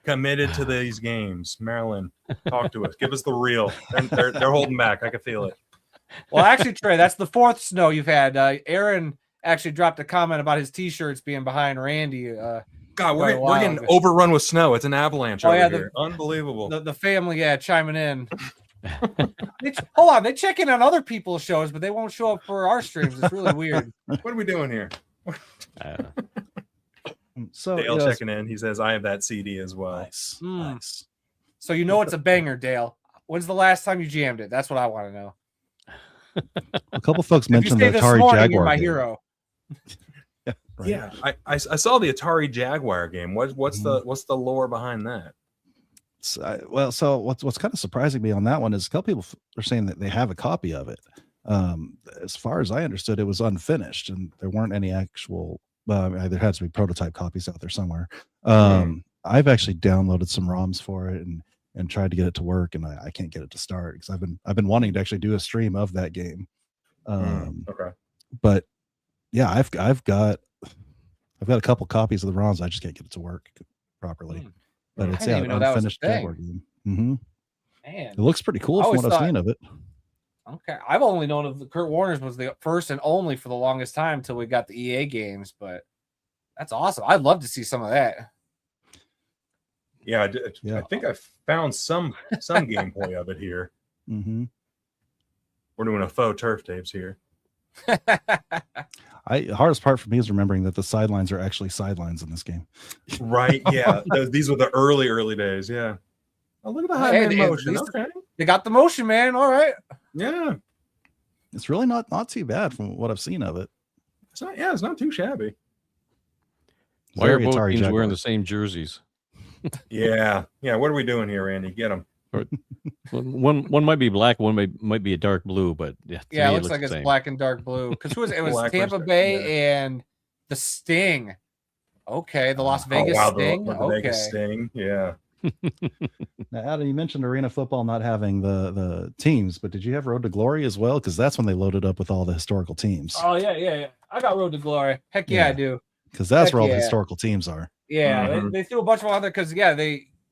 committed to these games. Marilyn, talk to us. Give us the real. They're holding back. I can feel it. Well, actually, Trey, that's the fourth snow you've had. Aaron actually dropped a comment about his T-shirts being behind Randy. God, we're getting overrun with snow. It's an avalanche over here. Unbelievable. The family, chiming in. Hold on, they check in on other people's shows, but they won't show up for our streams. It's really weird. What are we doing here? So Dale checking in. He says, I have that CD as well. Nice. Nice. So you know it's a banger, Dale. When's the last time you jammed it? That's what I want to know. A couple folks mentioned the this Atari morning, Jaguar. You're my game. hero. Right. Yeah, I saw the Atari Jaguar game. What's the lore behind that? So what's kind of surprising me on that one is a couple people are saying that they have a copy of it. As far as I understood, it was unfinished, and there weren't any actual. There had to be prototype copies out there somewhere. I've actually downloaded some ROMs for it and tried to get it to work, and I can't get it to start because I've been wanting to actually do a stream of that game. Okay, but yeah, I've got a couple copies of the ROMs. I just can't get it to work properly. But it's an unfinished Jaguar game. Man, it looks pretty cool from what I've seen of it. Okay, I've only known of the Kurt Warner's was the first and only for the longest time until we got the EA games. But that's awesome. I'd love to see some of that. Yeah, I think I found some gameplay of it here. We're doing a faux turf tapes here. Hardest part for me is remembering that the sidelines are actually sidelines in this game. Right? Yeah, these were the early days. Yeah. Oh, look at the high motion. Okay, they got the motion, man. All right. Yeah, it's really not too bad from what I've seen of it. It's not too shabby. Why are both teams wearing the same jerseys? Yeah. What are we doing here, Randy? Get them. One might be black, one might be a dark blue, but it looks like it's black and dark blue. Because it was Tampa Bay and the Sting. Okay, the Las Vegas Sting. The Vegas Sting. Yeah. Now, Adam, you mentioned Arena Football not having the teams, but did you have Road to Glory as well? Because that's when they loaded up with all the historical teams. Oh yeah. I got Road to Glory. Heck yeah, I do. Because that's where all the historical teams are. Yeah, they threw a bunch of them out there because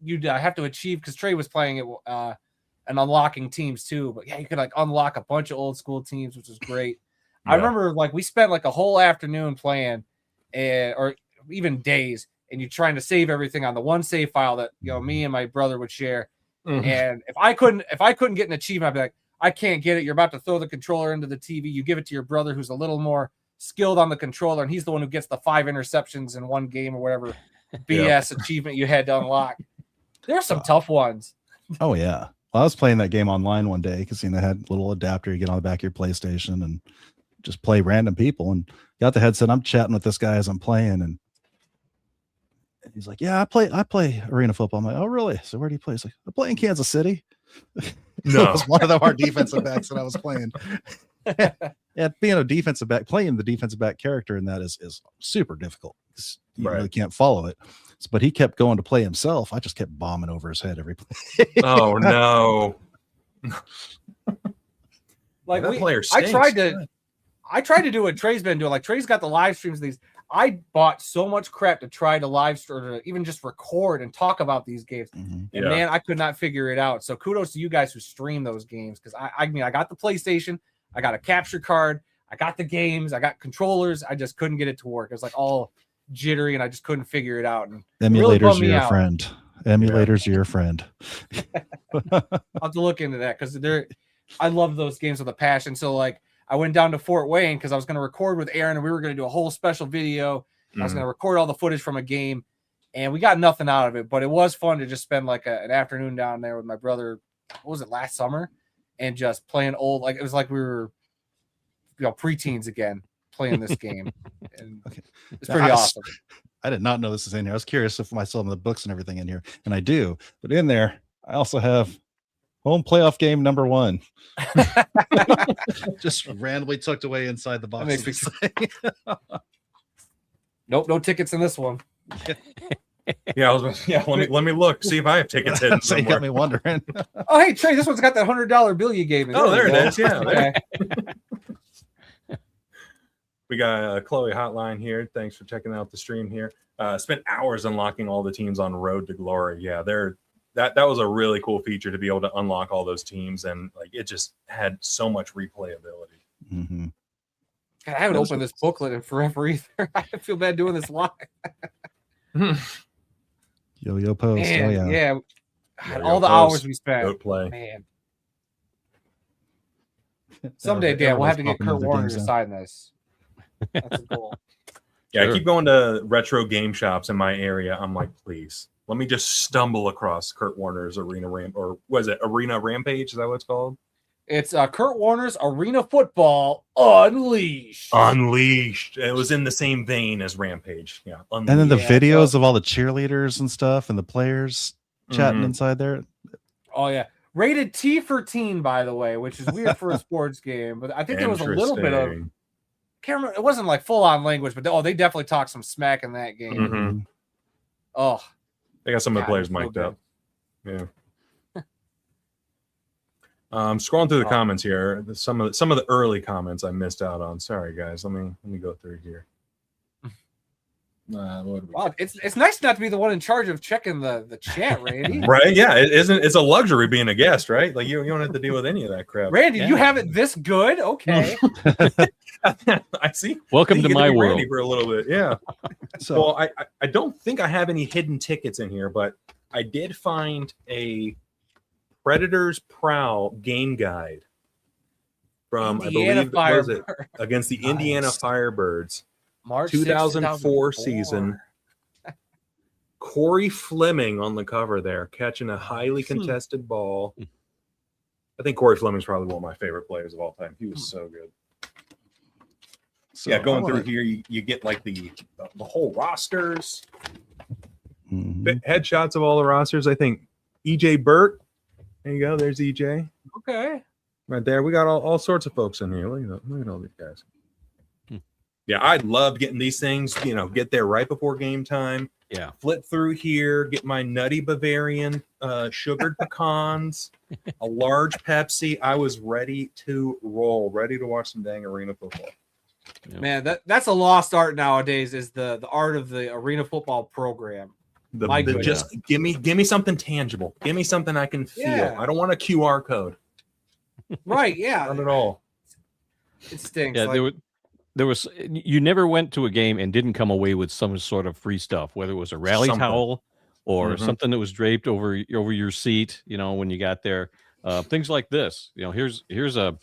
you'd have to achieve, because Trey was playing it and unlocking teams too. But yeah, you could unlock a bunch of old school teams, which was great. Yeah. I remember we spent a whole afternoon playing, or even days, and you're trying to save everything on the one save file that me and my brother would share. And if I couldn't get an achievement, I'd be like, I can't get it. You're about to throw the controller into the TV. You give it to your brother, who's a little more skilled on the controller, and he's the one who gets the 5 interceptions in one game or whatever BS achievement you had to unlock. There's some tough ones. Oh yeah. Well, I was playing that game online one day because they had a little adapter you get on the back of your PlayStation and just play random people, and got the headset. I'm chatting with this guy as I'm playing, and he's like, "Yeah, I play Arena Football." I'm like, "Oh, really? So where do you play?" He's like, "I play in Kansas City." No, it was one of our defensive backs that I was playing. Yeah, being a defensive back, playing the defensive back character in that is super difficult. You really can't follow it. But he kept going to play himself. I just kept bombing over his head every play. Oh no! That player stinks. I tried to do what Trey's been doing. Trey's got the live streams of these. I bought so much crap to try to live stream, or to even just record and talk about these games. And man, I could not figure it out. So kudos to you guys who stream those games, because I got the PlayStation, I got a capture card, I got the games, I got controllers. I just couldn't get it to work. It was all jittery, and I just couldn't figure it out. And emulators are your friend. Emulators are your friend. I'll have to look into that, because I love those games with a passion. So I went down to Fort Wayne because I was going to record with Aaron, and we were going to do a whole special video. I was going to record all the footage from a game, and we got nothing out of it, but it was fun to just spend like an afternoon down there with my brother. What was it, last summer? And just playing old, like it was like we were, preteens again playing this game. And it's pretty awesome. I did not know this is in here. I was curious if I saw the books and everything in here, and I do. But in there, I also have home playoff game number 1. Just randomly tucked away inside the box. Nope, no tickets in this one. Let me look, see if I have tickets hidden So you got me wondering. Oh, hey Trey, this one's got that $100 bill you gave me. Oh, there it is. Yeah. Okay. We got Chloe Hotline here. Thanks for checking out the stream here. Spent hours unlocking all the teams on Road to Glory. Yeah, that was a really cool feature to be able to unlock all those teams, and like it just had so much replayability. Mm-hmm. God, I haven't opened this booklet in forever either. I feel bad doing this live. Yo post. Man, Yeah, all the hours we spent. Goat play. Man. Someday, Dan, we'll have to get Kurt Warner to sign this. That's a goal. Yeah, sure. I keep going to retro game shops in my area. I'm like, please, let me just stumble across Kurt Warner's Arena Rampage? Is that what it's called? It's Kurt Warner's Arena Football Unleashed. Unleashed. It was in the same vein as Rampage. Yeah. Unleashed. And then the videos of all the cheerleaders and stuff and the players chatting inside there. Oh, yeah. Rated T for teen, by the way, which is weird for a sports game. But I think there was a little bit of... Can't remember, it wasn't like full-on language, but they definitely talked some smack in that game. Mm-hmm. Oh. They got some of the players mic'd up. Yeah. Scrolling through the comments here, some of the early comments I missed out on. Sorry guys, let me go through here. Wow, it's nice not to be the one in charge of checking the chat, Randy. Right? Yeah, it's a luxury being a guest, right? Like you don't have to deal with any of that crap. Randy, you have it this good? Okay. I see. Welcome to my world. Randy for a little bit, yeah. So I don't think I have any hidden tickets in here, but I did find a Predator's Prowl game guide from Indiana, I believe was it against the Indiana Firebirds. March 2004 season. Corey Fleming on the cover there, catching a highly contested ball. I think Corey Fleming's probably one of my favorite players of all time. He was so good. So yeah, going through here, you get like the whole rosters, headshots of all the rosters. I think EJ Burt. There you go. There's EJ. Okay. Right there. We got all sorts of folks in here. Look at all these guys. Yeah, I loved getting these things, get there right before game time. Yeah. Flip through here, get my nutty Bavarian sugared pecans, a large Pepsi. I was ready to roll, ready to watch some dang arena football. Yeah. Man, that's a lost art nowadays, is the art of the arena football program. Just give me something tangible. Give me something I can feel. Yeah. I don't want a QR code. Right, yeah. Not at all. It stinks. Yeah, there was you never went to a game and didn't come away with some sort of free stuff, whether it was a rally towel or something that was draped over your seat, when you got there. Things like this. Here's a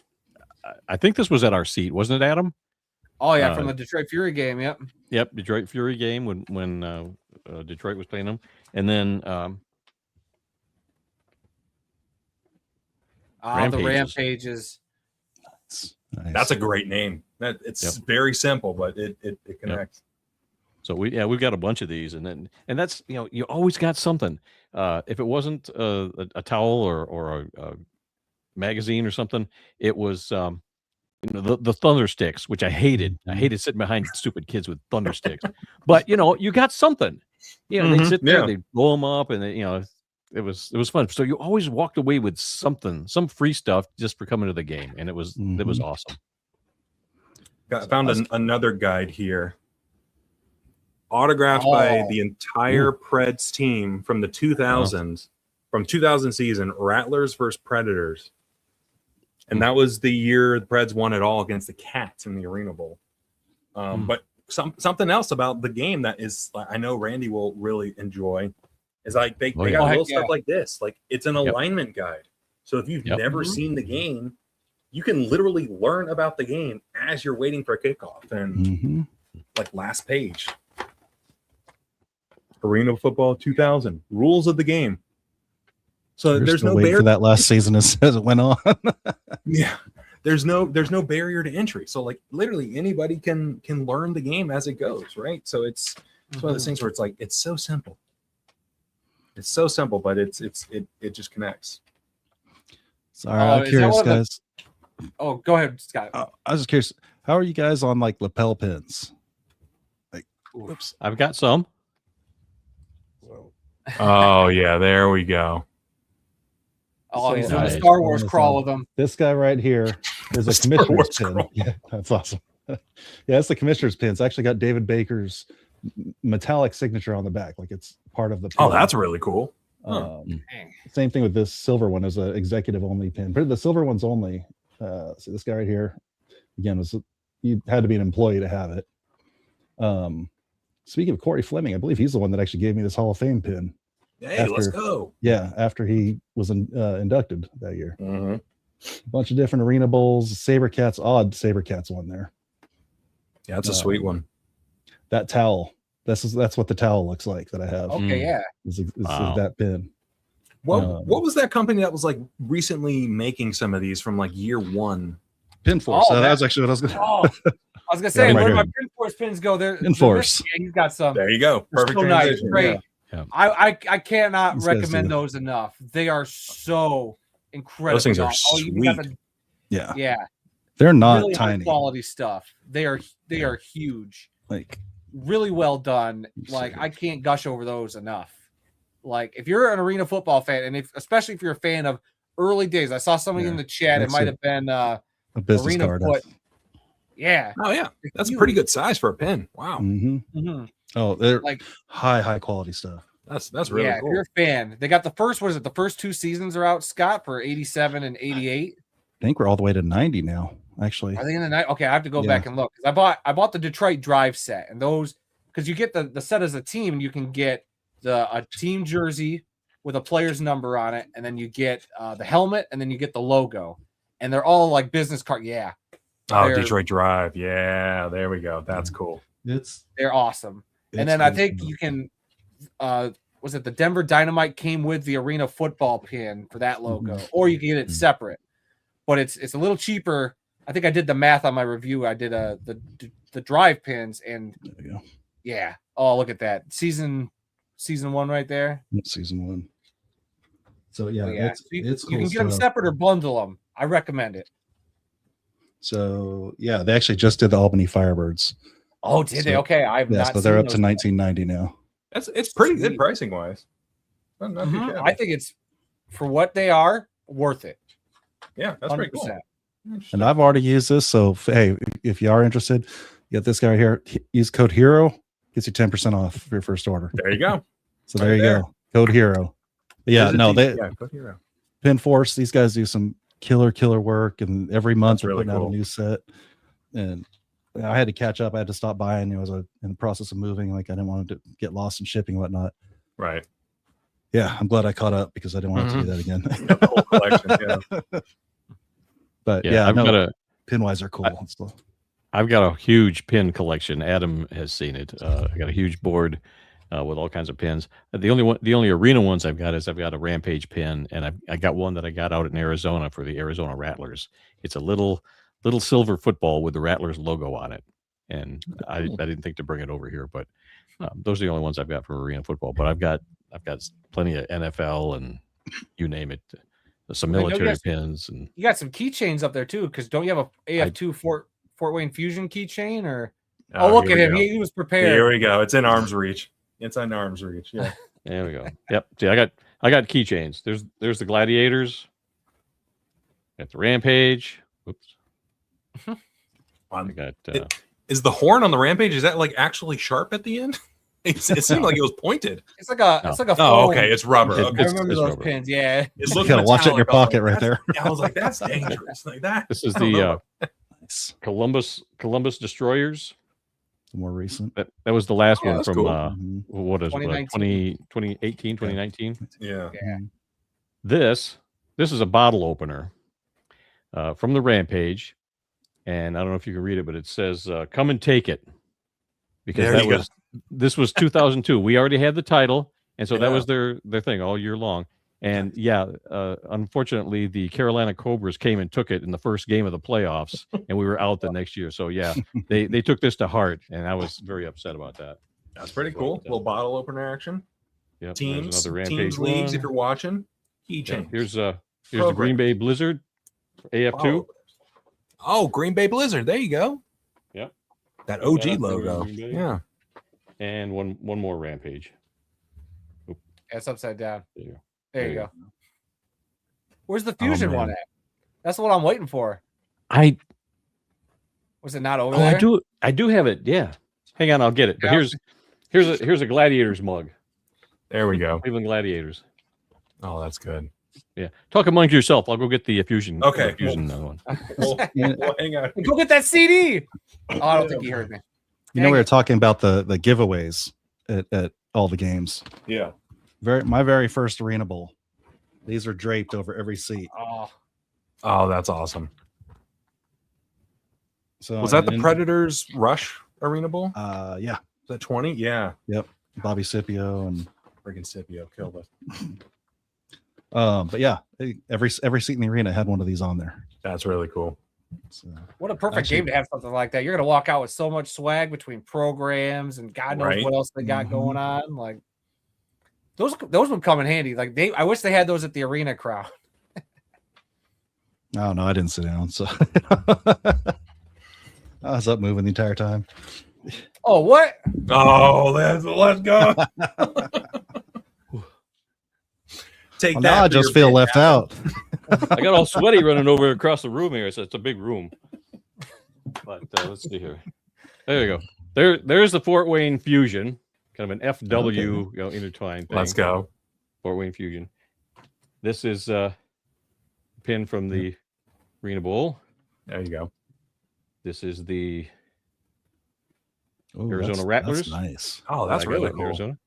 I think this was at our seat, wasn't it, Adam? Oh yeah, from the Detroit Fury game, yep. Yep, Detroit Fury game when Detroit was playing them. And then the Rampages. Nice. That's a great name. It's very simple, but it connects. Yep. So we've got a bunch of these, and that's you always got something. If it wasn't a towel or a magazine or something, it was the thunder sticks, which I hated. I hated sitting behind stupid kids with thunder sticks. But you got something. They'd sit there, they'd blow them up, and it was fun. So you always walked away with something, some free stuff just for coming to the game, and it was awesome. I found another guide here, autographed by the entire Preds team from the 2000s, from 2000 season, Rattlers versus Predators, and that was the year the Preds won it all against the Cats in the Arena Bowl. But something else about the game that is, I know Randy will really enjoy, is like they got little stuff like this. Like it's an alignment guide. So if you've never seen the game, you can literally learn about the game as you're waiting for a kickoff. And like last page. Arena Football 2000 rules of the game. So there's no barrier for that last season as it went on. Yeah, there's no barrier to entry. So like literally anybody can learn the game as it goes, right? So it's one of those things where it's like it's so simple. It's so simple, but it just connects. Sorry, I'm curious, guys. Oh, go ahead, Scott. I was just curious. How are you guys on like lapel pins? Like, oops, I've got some. Oh yeah, there we go. Oh, he's doing a Star Wars crawl with them. This guy right here is a commissioner's pin. Yeah, that's awesome. Yeah, it's the commissioner's pin. It's actually got David Baker's metallic signature on the back, like it's part of the pin. Oh, that's really cool. Same thing with this silver one as an executive only pin. But the silver one's only. See this guy right here. Again, you had to be an employee to have it. Speaking of Corey Fleming, I believe he's the one that actually gave me this Hall of Fame pin. Hey, let's go. Yeah, after he was inducted that year. Mm-hmm. A bunch of different arena bowls, Sabercats, odd Sabercats one there. Yeah, that's a sweet one. That towel. That's what the towel looks like that I have. Okay, yeah. Is that pin. What was that company that was like recently making some of these from like year one? Pinforce. That was actually what I was going to I was going to say, where do my Pinforce pins go? Pinforce. He's got some. There you go. Perfect. So nice. Great. Yeah. I cannot recommend those enough. They are so incredible. Those things are sweet. Yeah. They're not really tiny. Quality stuff. They are huge. Like really well done. Like I can't gush over those enough. Like if you're an arena football fan, and especially if you're a fan of early days, I saw somebody in the chat. It might have been a business card. Yeah. Oh yeah, that's a pretty good size for a pin. Wow. Mm-hmm. Mm-hmm. Oh, they're like high quality stuff. That's really cool. If you're a fan, they got the first. What is it? The first two seasons are out, Scott, for 87 and 88. I think we're all the way to 90 now. Actually, are they in the night? Okay, I have to go back and look. I bought the Detroit Drive set, and those because you get the set as a team, and you can get a team jersey with a player's number on it, and then you get the helmet, and then you get the logo, and they're all like business card. Yeah. Oh, Detroit Drive. Yeah, there we go. That's cool. They're awesome. And then I think you can was it the Denver Dynamite came with the Arena Football pin for that logo, or you can get it separate. But it's a little cheaper. I think I did the math on my review. I did the drive pins, and there we go. Yeah. Oh, look at that. Season 1 right there. Season 1. So yeah, it's cool. You can get them separate or bundle them. I recommend it. So yeah, they actually just did the Albany Firebirds. Oh, did they? Okay, I've not. So they're up to 1990 now. It's pretty good pricing wise. I think it's for what they are worth it. Yeah, that's 100%. Pretty cool. And I've already used this, so hey, if you are interested, you get this guy right here. Use code HERO, gets you 10% off for your first order. There you go. So there you go. Code HERO. But yeah, code HERO. Pinforce. These guys do some killer work, and every month they're putting out a new set. And I had to catch up. I had to stop buying. I was in the process of moving. Like I didn't want it to get lost in shipping and whatnot. Right. Yeah, I'm glad I caught up because I didn't want to do that again. The whole collection, yeah. But yeah, I've got Pinwise are cool. I've got a huge pin collection. Adam has seen it. I got a huge board with all kinds of pins. The only arena ones I've got is I've got a Rampage pin, and I got one that I got out in Arizona for the Arizona Rattlers. It's a little silver football with the Rattlers logo on it, and I didn't think to bring it over here, but those are the only ones I've got for arena football. But I've got plenty of NFL and you name it. Some military pins, and you got some keychains up there too. Because don't you have a AF2 Fort Wayne Fusion keychain? Or look at him, he was prepared. Here we go. It's in arm's reach. It's in arm's reach. Yeah. There we go. Yep. See, I got keychains. There's the Gladiators. Got the Rampage. Oops. I got. Is the horn on the Rampage? Is that like actually sharp at the end? It seemed like it was pointed. It's like a. Oh, okay. It's rubber. Okay. I remember those pins. Yeah. You gotta watch it in your pocket right there. I was like, that's dangerous. Like that. This is the Columbus Destroyers. More recent. That was the last one from cool. What is it? 2018, 2019. Yeah. This is a bottle opener from the Rampage, and I don't know if you can read it, but it says "Come and take it," because This was 2002. We already had the title, and so that Yeah. was their thing all year long. And unfortunately, the Carolina Cobras came and took it in the first game of the playoffs, and we were out the next year. So yeah, they took this to heart, and I was very upset about that. That's pretty cool. Little bottle opener action. Yep, Teams, another Rampage leagues. one. If you're watching, Yeah, here's the Green Bay Blizzard, AF2. Oh, Green Bay Blizzard. There you go. Yep. That OG Yeah, logo. Green Bay. Yeah. And one more Rampage. It's upside down. There you go. Where's the Fusion one at? That's what I'm waiting for. Was it not over there? I do have it. Yeah. Hang on, I'll get it. But here's a Gladiators mug. There we go. Cleveland Gladiators. Oh, that's good. Yeah. Talk among yourself. I'll go get the Fusion. Okay. Fusion one. Well, hang on. Go get that CD. Oh, I don't think he heard me. You know, we were talking about the giveaways at all the games. Yeah. My very first Arena Bowl. These are draped over every seat. Oh, that's awesome. So was that the Predators Rush Arena Bowl? Yeah. Was that 20? Yeah. Yep. Bobby Scipio and freaking Scipio killed us. But yeah, every seat in the arena had one of these on there. That's really cool. So, what a perfect game to have something like that. You're gonna walk out with so much swag between programs and God knows what else they got going on. Like those would come in handy. Like I wish they had those at the arena crowd. Oh no, I didn't sit down, so I was up moving the entire time. Oh, what? Oh, let's go. Take that. Now I just feel left out. I got all sweaty running over across the room here. So it's a big room. But let's see here. There you go. There's the Fort Wayne Fusion, kind of an FW intertwined thing. Let's go. Fort Wayne Fusion. This is a pin from the Arena Bowl. There you go. This is the Ooh, Arizona Rattlers. That's nice. Oh, that's really cool. Arizona.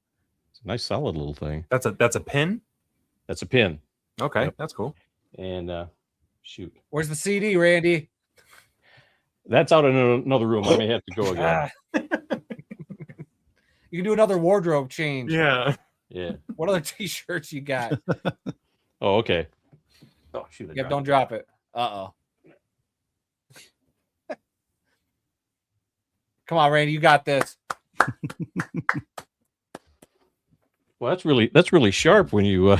It's a nice solid little thing. That's a pin? That's a pin. Okay, that's cool. And shoot. Where's the CD, Randy? That's out in another room. I may have to go again. You can do another wardrobe change. Yeah. Yeah. What other t-shirts you got? Oh, okay. Oh, shoot. Yep, don't drop it. Uh-oh. Come on, Randy, you got this. Well, that's really sharp when you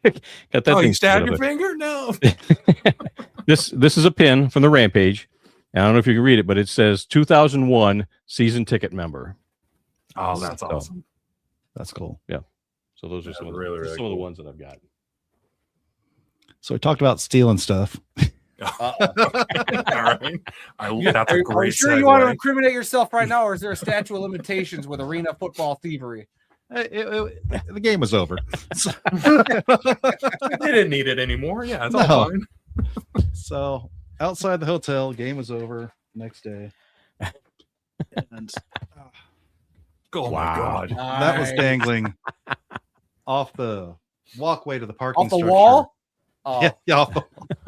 got that thing. You stabbed your finger? No. This is a pin from the Rampage. I don't know if you can read it, but it says 2001 season ticket member. Oh, that's awesome. That's cool. Yeah. So those are some of the ones that I've got. So we talked about stealing stuff. All right. That's a great Are you sure segue. you want to incriminate yourself right now, or is there a statute of limitations with arena football thievery? The game was over. They didn't need it anymore. Yeah, it's all fine. So outside the hotel, game was over next day. And oh my God. That was dangling off the walkway to the parking off the structure. wall? Oh. Yeah,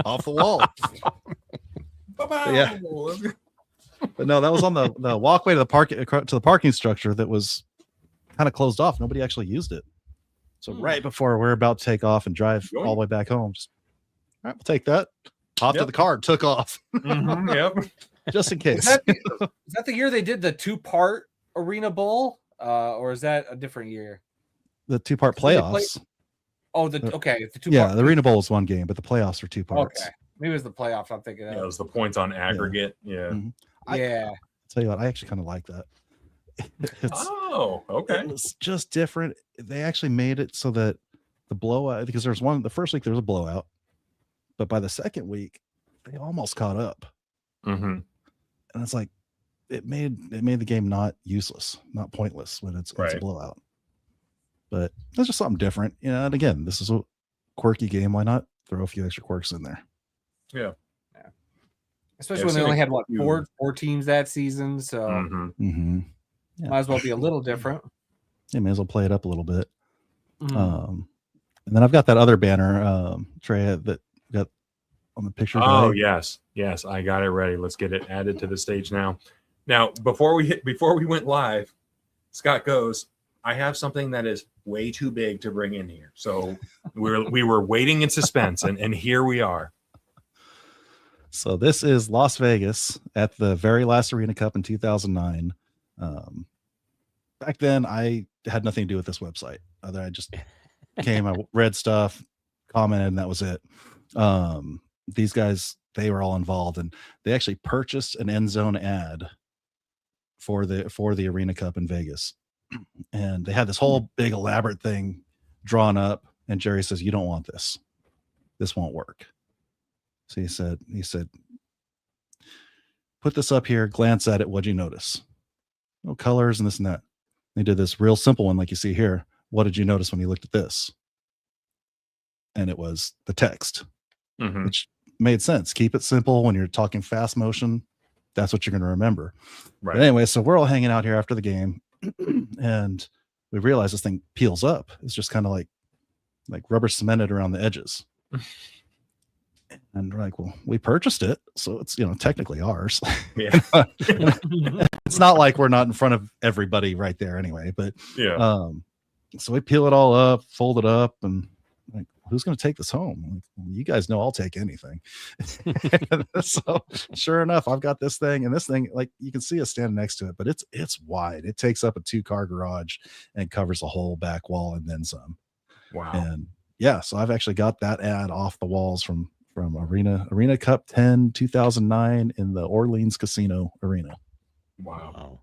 off the wall. Yeah. But no, that was on the walkway to the parking structure that was kind of closed off. Nobody actually used it. So right before we're about to take off and drive all the way back home, just all right, we'll take that. Hopped to the car, took off. Yep. Just in case. Is that the year they did the 2-part Arena Bowl? Or is that a different year? The 2-part playoffs. The 2-part. Yeah, the Arena Bowl is one game, but the playoffs are 2 parts. Okay. Maybe it was the playoffs. I'm thinking of. Yeah, it was the points on aggregate. Yeah. Mm-hmm. I'll tell you what, I actually kind of like that. Okay. It was just different. They actually made it so that the blowout, because the first week there was a blowout, but by the second week they almost caught up. Mm-hmm. And it's like it made the game not useless, not pointless when it's a blowout. But that's just something different, and again, this is a quirky game. Why not throw a few extra quirks in there? Yeah. Especially when they only had four teams that season, so might as well be a little different. Yeah, may as well play it up a little bit. And then I've got that other banner, Trey, that got on the picture. Oh, yes, I got it ready. Let's get it added to the stage now. Now, before we went live, Scott goes, I have something that is way too big to bring in here. So we were waiting in suspense, and here we are. So this is Las Vegas at the very last Arena Cup in 2009. Back then, I had nothing to do with this website. I just came, I read stuff, commented, and that was it. These guys, they were all involved, and they actually purchased an end zone ad for the Arena Cup in Vegas. And they had this whole big elaborate thing drawn up, and Jerry says, "You don't want this. This won't work." So he said, "Put this up here, glance at it. What'd you notice?" "Oh, colors and this and that." They did this real simple one like you see here. "What did you notice when you looked at this?" And it was the text, which made sense. Keep it simple. When you're talking fast motion, that's what you're going to remember. Right. But anyway, so we're all hanging out here after the game, and we realize this thing peels up. It's just kind of like rubber cemented around the edges. And we're like, well, we purchased it, so it's, technically ours. Yeah. It's not like we're not in front of everybody right there anyway, but yeah. So we peel it all up, fold it up, and like, who's going to take this home? Like, well, you guys know I'll take anything. So sure enough, I've got this thing, and this thing, like, you can see us standing next to it, but it's wide. It takes up a 2-car garage and covers the whole back wall and then some. Wow. And yeah, so I've actually got that ad off the walls from Arena Cup 10 2009 in the Orleans Casino Arena. Wow.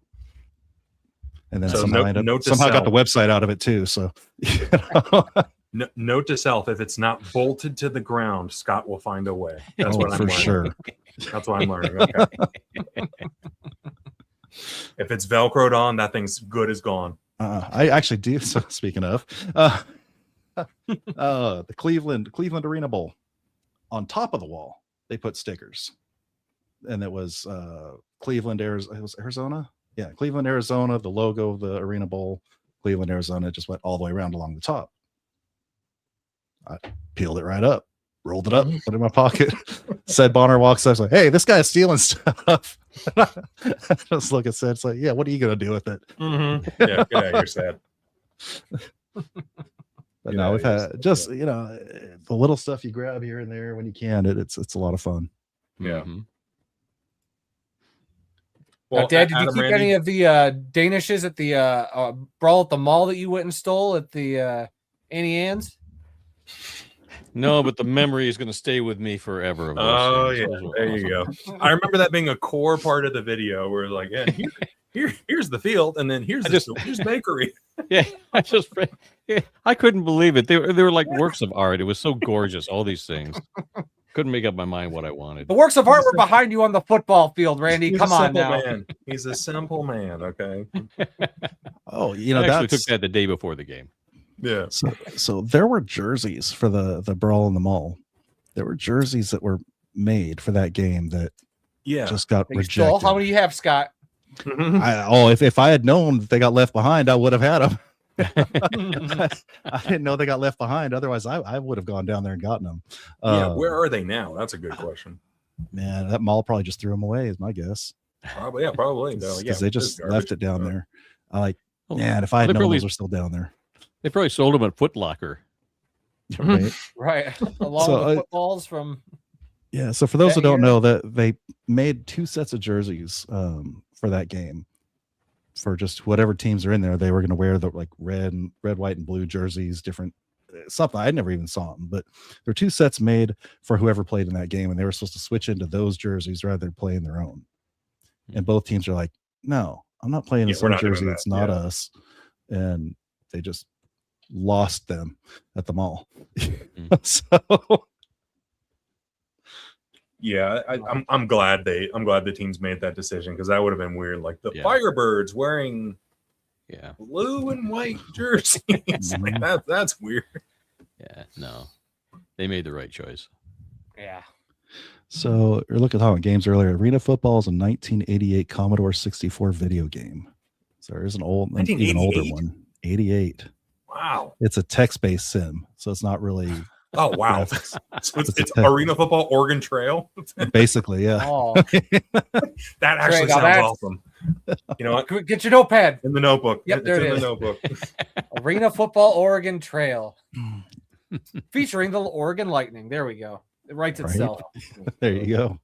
And then somehow got the website out of it too. So note to self: if it's not bolted to the ground, Scott will find a way. That's what I'm learning. Sure. That's what I'm learning. Okay. If it's Velcroed on, that thing's good as gone. I actually do. So speaking of the Cleveland Arena Bowl, on top of the wall, they put stickers, and it was Cleveland, Arizona. It was Arizona. Yeah, Cleveland, Arizona. The logo of the Arena Bowl, Cleveland, Arizona, just went all the way around along the top. I peeled it right up, rolled it up, put it in my pocket. Said Bonner walks up, like, "Hey, this guy's stealing stuff." I just look at Sid. It's like, "Yeah, what are you gonna do with it?" Yeah, get out of here, Sad. But no, we've had just the little stuff you grab here and there when you can. It's a lot of fun. Yeah. Well, Dad, did you keep any of the Danishes at the brawl at the mall that you went and stole at the Annie Ann's? No, but the memory is going to stay with me forever. Oh yeah, there you go. I remember that being a core part of the video where like, yeah, here's the field, and then here's the bakery. Yeah, I couldn't believe it. They were like works of art. It was so gorgeous. All these things. Couldn't make up my mind what I wanted. The works of art were behind you on the football field, Randy. Come on now. Man. He's a simple man. Okay. Oh, I actually took that the day before the game. Yeah. So there were jerseys for the brawl in the mall. There were jerseys that were made for that game that just got rejected. How many do you have, Scott? If I had known that they got left behind, I would have had them. I didn't know they got left behind. Otherwise, I would have gone down there and gotten them. Where are they now? That's a good question. Man, that mall probably just threw them away, is my guess. Probably, yeah, probably. Because they just left it down there. Man, if I had known those were still down there. They probably sold them at Foot Locker. Right. Along with the footballs from. Yeah, so for those who don't know, that they made 2 sets of jerseys for that game. For just whatever teams are in there, they were going to wear the like red, white, and blue jerseys, different something. I never even saw them, but there were 2 sets made for whoever played in that game, and they were supposed to switch into those jerseys rather than playing their own. And both teams are like, "No, I'm not playing this jersey. It's not us," and they just lost them at the mall. So. Yeah, I'm glad the teams made that decision, because that would have been weird. Like the Firebirds wearing blue and white jerseys. Like, that's weird. Yeah, no. They made the right choice. Yeah. So you're looking at games earlier. Arena Football is a 1988 Commodore 64 video game. So there's an even older one. 88. Wow. It's a text-based sim, so it's not really. Oh wow! So it's Arena Football Oregon Trail. Basically, yeah. Oh. That actually sounds awesome. You know what? Get your notepad. In the notebook. Yep, there it is. The notebook. Arena Football Oregon Trail. Featuring the Oregon Lightning. There we go. It writes itself. There you go.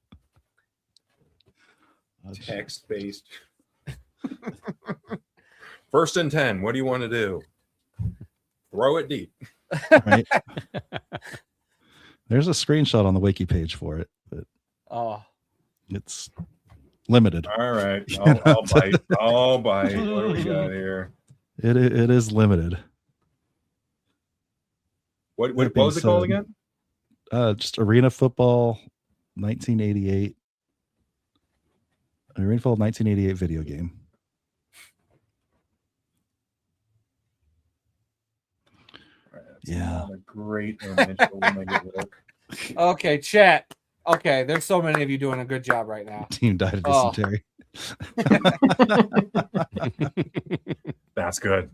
Text-based. 1st and 10. What do you want to do? Throw it deep. Right. There's a screenshot on the wiki page for it, but it's limited. All right. I'll bite. I'll bite. What do we got here? It is limited. What was it called again? Just Arena Football 1988. Arena Football 1988 video game. All right, yeah. A great image. But we'll make it work. Okay, chat. Okay, there's so many of you doing a good job right now. Team died of dysentery. That's good.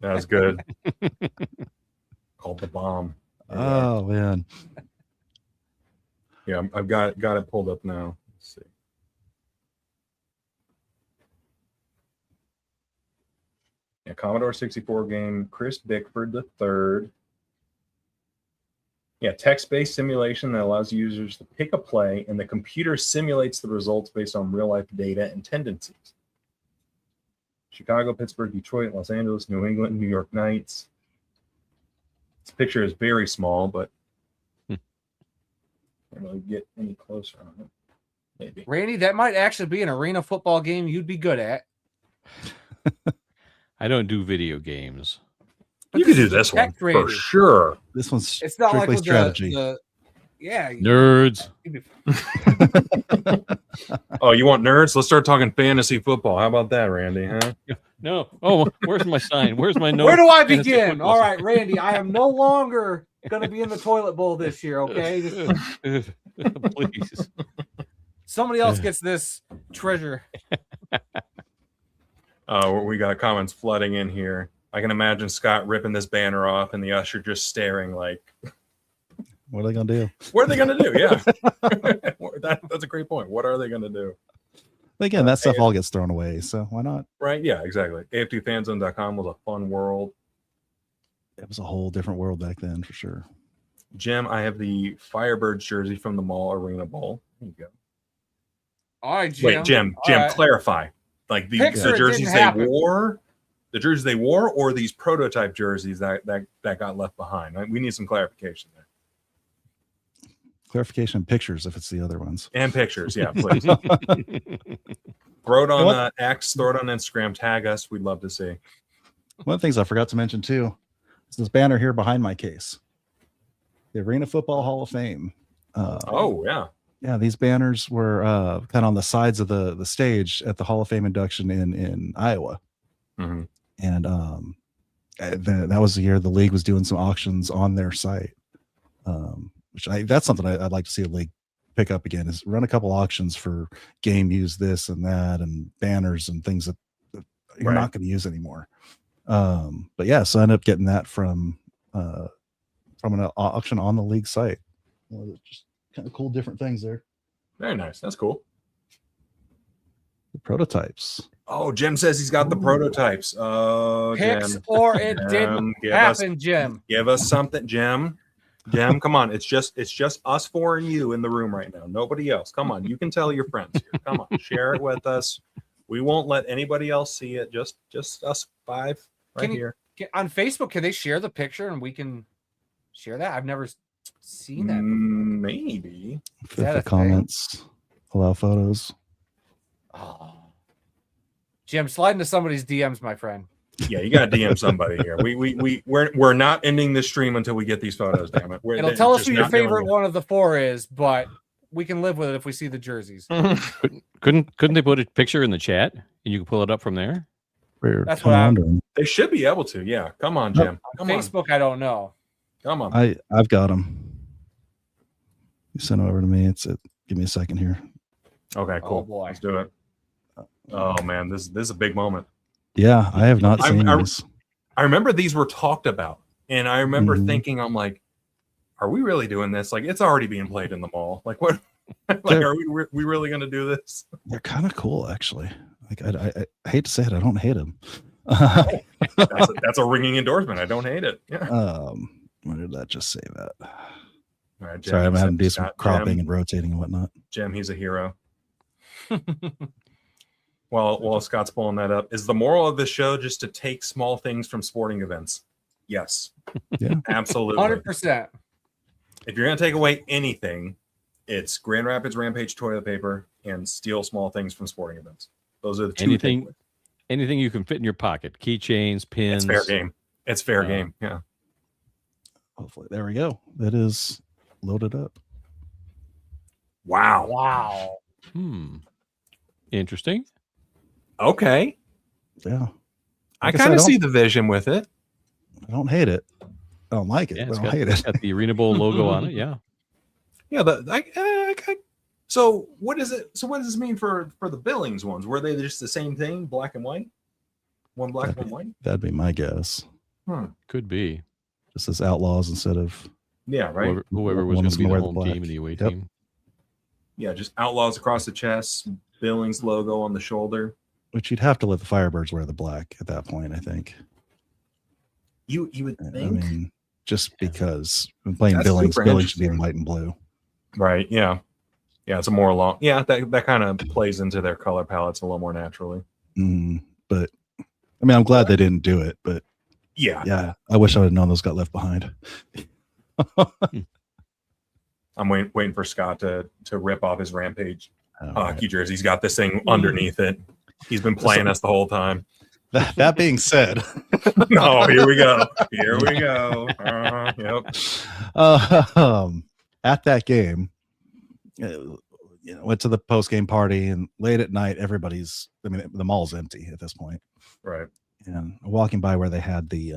That's good. Called the bomb. Oh man. Yeah, I've got it pulled up now. Let's see. Yeah, Commodore 64 game, Chris Bickford III. Yeah, text-based simulation that allows users to pick a play, and the computer simulates the results based on real-life data and tendencies. Chicago, Pittsburgh, Detroit, Los Angeles, New England, New York Knights. This picture is very small, but I don't really get any closer on it. Maybe. Randy, that might actually be an arena football game you'd be good at. I don't do video games. But you could do this one for sure. This one's it's not like with strategy. Yeah. Nerds. Oh, you want nerds? Let's start talking fantasy football. How about that, Randy? Huh? No. Oh, where's my sign? Where's my note? Where do I begin? All right, Randy, I am no longer going to be in the toilet bowl this year, okay? Please. Somebody else gets this treasure. We got comments flooding in here. I can imagine Scott ripping this banner off and the usher just staring like, what are they going to do? What are they going to do? Yeah. That's a great point. What are they going to do? Again, that stuff all gets thrown away, so why not? Right. Yeah, exactly. AF2fanzone.com was a fun world. It was a whole different world back then, for sure. Jim, I have the Firebirds jersey from the Mall Arena Bowl. There you go. All right, Jim. Wait, Jim, right. Clarify. Like the jerseys they wore, the jerseys they wore, or these prototype jerseys that got left behind. Right? We need some clarification there. Clarification, pictures if it's the other ones. And pictures, yeah, please. Throw it on X, throw it on Instagram, tag us. We'd love to see. One of the things I forgot to mention too is this banner here behind my case. The Arena Football Hall of Fame. Yeah, these banners were kind of on the sides of the stage at the Hall of Fame induction in Iowa. Mm-hmm. And that was the year the league was doing some auctions on their site. That's something I'd like to see a league pick up again, is run a couple auctions for game use this and that and banners and things that you're not going to use anymore. But yeah, so I ended up getting that from an auction on the league site. Just kind of cool, different things there. Very nice. That's cool. The prototypes. Oh, Jim says he's got the prototypes. Picks Jim. or it didn't happen, Jim. Give us something, Jim. Jim, come on. It's just us four and you in the room right now. Nobody else. Come on. You can tell your friends here. Come on. Share it with us. We won't let anybody else see it. Just us five here. On Facebook, can they share the picture and we can share that? I've never seen that. Maybe. The comments. Allow photos. Oh. Jim, slide into somebody's DMs, my friend. Yeah, you got to DM somebody here. We're not ending this stream until we get these photos. Damn it! It'll tell us who your favorite one of the four is, but we can live with it if we see the jerseys. Couldn't they put a picture in the chat and you can pull it up from there? That's what I'm wondering. They should be able to. Yeah, come on, Jim. On Facebook, I don't know. Come on. I've got them. You sent it over to me. Give me a second here. Okay, cool. Oh, boy. Let's do it. Oh man, this is a big moment. Yeah, I have not seen this. I remember these were talked about, and I remember thinking, I'm like, are we really doing this? Like, it's already being played in the mall. Like, what? Like, are we really going to do this? They're kind of cool, actually. Like I hate to say it, I don't hate him. That's a ringing endorsement. I don't hate it. Yeah. Where did that just say that? All right, Jim, Sorry, I'm having to do Scott, some cropping Jim, and rotating and whatnot. Jim, he's a hero. While Scott's pulling that up, is the moral of this show just to take small things from sporting events? Yes. Yeah. Absolutely. 100%. If you're going to take away anything, it's Grand Rapids Rampage toilet paper and steal small things from sporting events. Those are the two things. Anything you can fit in your pocket. Keychains, pins. It's fair game. It's fair game. Yeah. Hopefully. There we go. That is loaded up. Wow. Interesting. Okay. Yeah. I kind of see the vision with it. I don't hate it. I don't like it. I don't hate it. It's got the Arena Bowl logo on it. Yeah. Yeah. So what is it? So what does this mean for the Billings ones? Were they just the same thing, black and white? One black, one white? That'd be my guess. Could be. Just as Outlaws instead of right. Whoever was going to be the home team and the away team. Yeah, just Outlaws across the chest, Billings logo on the shoulder. Which you'd have to let the Firebirds wear the black at that point, I think. You would think. I mean, just because I'm playing That's Billings should be in interesting. white and blue. Right. Yeah. Yeah. It's a more long. Yeah. That kind of plays into their color palettes a little more naturally. But I mean, I'm glad they didn't do it. But yeah. I wish I would have known those got left behind. I'm waiting for Scott to rip off his Rampage hockey jersey. He's got this thing underneath it. He's been playing us the whole time. That being said, oh, here we go. Here we go. Yep. At that game, went to the post game party, and late at night, the mall's empty at this point. Right. And walking by where they had the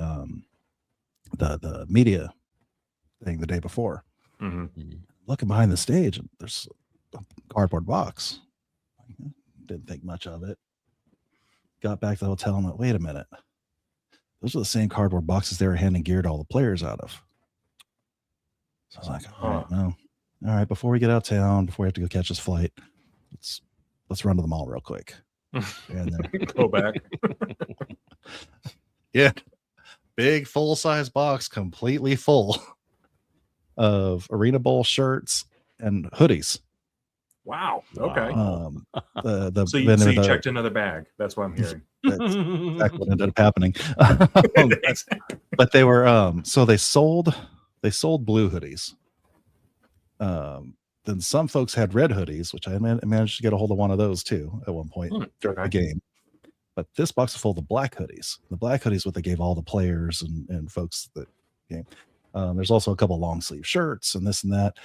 media thing the day before, looking behind the stage, and there's a cardboard box. Didn't think much of it. Got back to the hotel and went, wait a minute. Those are the same cardboard boxes they were handing gear to all the players out of. So I was like, all right, before we get out of town, before we have to go catch this flight, let's run to the mall real quick. And then go back. Yeah. Big full-size box, completely full of Arena Bowl shirts and hoodies. Wow. Okay. So you checked another bag. That's what I'm hearing. That's exactly what ended up happening. But they were so they sold blue hoodies. Then some folks had red hoodies, which I managed to get a hold of one of those too at one point during the game. But this box is full of black hoodies. The black hoodies, what they gave all the players and folks that game. There's also a couple long sleeve shirts and this and that.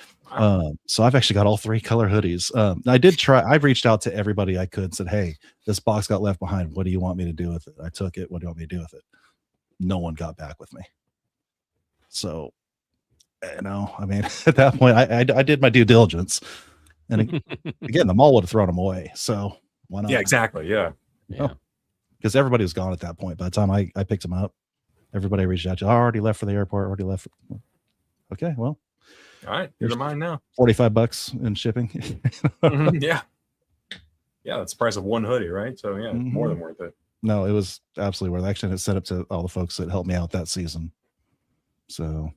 So I've actually got all 3 color hoodies. I've reached out to everybody I could and said, hey, this box got left behind. What do you want me to do with it? I took it. What do you want me to do with it? No one got back with me. So, I mean, at that point, I did my due diligence. And again, the mall would have thrown them away. So why not? Yeah, exactly. Yeah. Because everybody was gone at that point. By the time I picked them up, everybody reached out to, already left for the airport, already left. Okay, well. All right, here's mine now. $45 in shipping. Yeah. Yeah, that's the price of one hoodie, right? So yeah, more than worth it. No, it was absolutely worth it. Actually, it's set up to all the folks that helped me out that season. So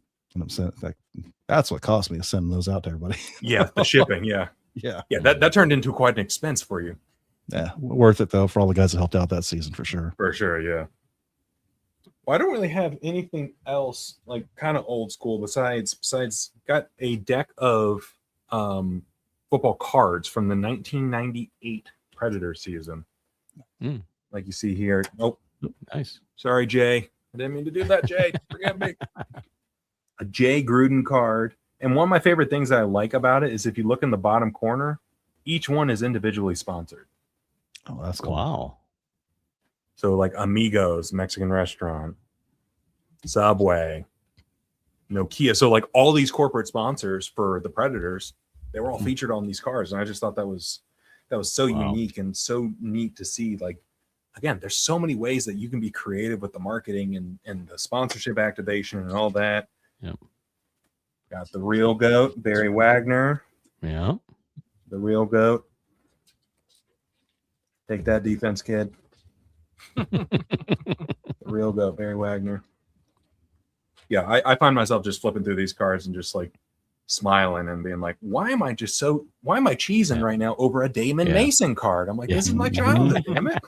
that's what cost me to send those out to everybody. Yeah, the shipping, yeah. Yeah. That turned into quite an expense for you. Yeah, worth it though for all the guys that helped out that season for sure. For sure, yeah. Well, I don't really have anything else like kind of old school besides got a deck of football cards from the 1998 Predator season. Like you see here. Oh, nice. Sorry, Jay. I didn't mean to do that, Jay. Forgive me. A Jay Gruden card. And one of my favorite things that I like about it is if you look in the bottom corner, each one is individually sponsored. Oh, that's cool. Wow. So like Amigos, Mexican restaurant, Subway, Nokia. So like all these corporate sponsors for the Predators, they were all featured on these cards. And I just thought that was so unique and so neat to see. Like, again, there's so many ways that you can be creative with the marketing and the sponsorship activation and all that. Yep. Got the real GOAT, Barry Wagner. Yeah. The real GOAT. Take that defense, kid. Real go, Barry Wagner. Yeah, I find myself just flipping through these cards and just like smiling and being like, why am I cheesing right now over a Damon Mason card? I'm like, this is my childhood, damn it.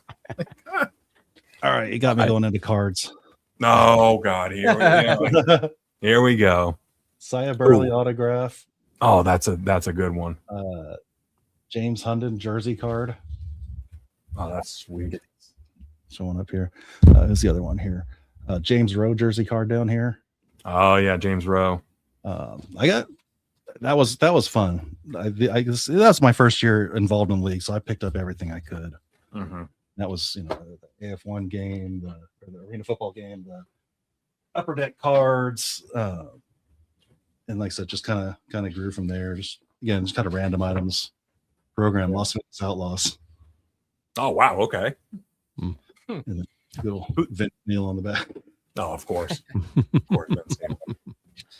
All right, you got me going into cards. Oh God, here we go. Here we go. Sia Burley autograph. Oh, that's a good one. James Hunden jersey card. Oh, that's sweet. Showing up here. There's the other one here. James Rowe jersey card down here. Oh yeah, James Rowe. I got that was fun. I guess that's my first year involved in the league, so I picked up everything I could. Mm-hmm. That was the AF1 game, the arena football game, the upper deck cards, and like I said, just kind of grew from there. Just kind of random items. Program Las Vegas Outlaws. Oh wow, okay. And little Vince Neil on the back. Oh, of course. Of course.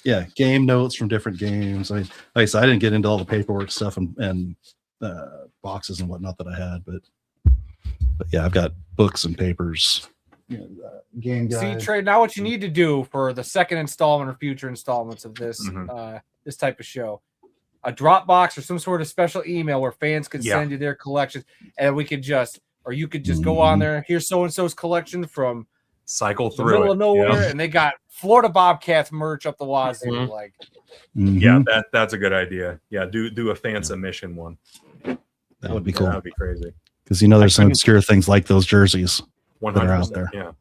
Yeah, game notes from different games. I mean, like I said, I didn't get into all the paperwork stuff and boxes and whatnot that I had, but yeah, I've got books and papers. Game guide. See, Trey, now what you need to do for the second installment or future installments of this this type of show, a Dropbox or some sort of special email where fans could send you their collections, and we could just, or you could just go on there. Here's so and so's collection from cycle through the middle of nowhere, and they got Florida Bobcats merch up the wazoo. Like, yeah, that's a good idea. Yeah, do a fan submission one. That would be cool. That would be crazy. Because there's some obscure things like those jerseys 100%, that are out there. Yeah.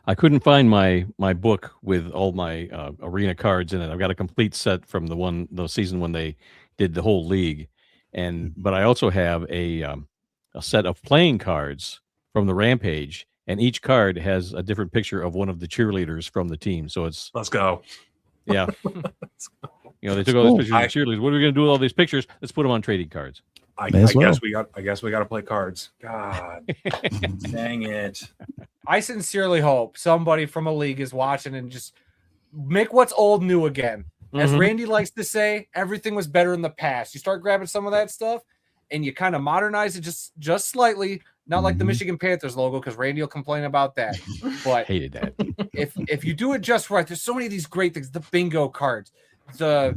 I couldn't find my book with all my arena cards in it. I've got a complete set from the season when they did the whole league, but I also have a set of playing cards from the Rampage, and each card has a different picture of one of the cheerleaders from the team. So let's go. Yeah. They took all these pictures of the cheerleaders. What are we going to do with all these pictures? Let's put them on trading cards. I guess we got to play cards. God, dang it! I sincerely hope somebody from a league is watching and just make what's old new again. As Randy likes to say, everything was better in the past. You start grabbing some of that stuff and you kind of modernize it just slightly. Not like the Michigan Panthers logo, because Randy will complain about that. But hated that. if you do it just right, there's so many of these great things. The bingo cards, the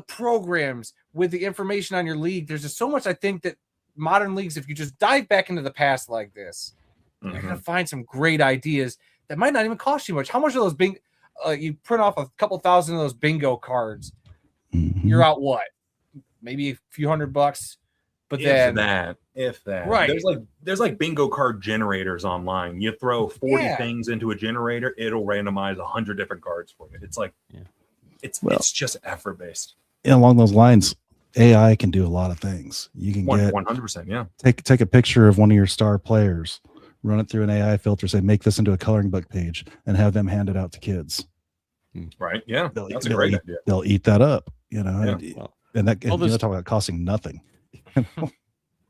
programs with the information on your league. There's just so much. I think that modern leagues, if you just dive back into the past like this, you're gonna find some great ideas that might not even cost you much. How much of those you print off a couple thousand of those bingo cards, you're out what? Maybe a few $100. But if that, right? There's like bingo card generators online. You throw 40 things into a generator, it'll randomize 100 different cards for you. It's like, it's just effort based. And along those lines, AI can do a lot of things. You can get 100%. Yeah. Take a picture of one of your star players, run it through an AI filter, say make this into a coloring book page, and have them hand it out to kids. Right. Yeah. That's a great idea. They'll eat that up. Yeah. And talk about costing nothing.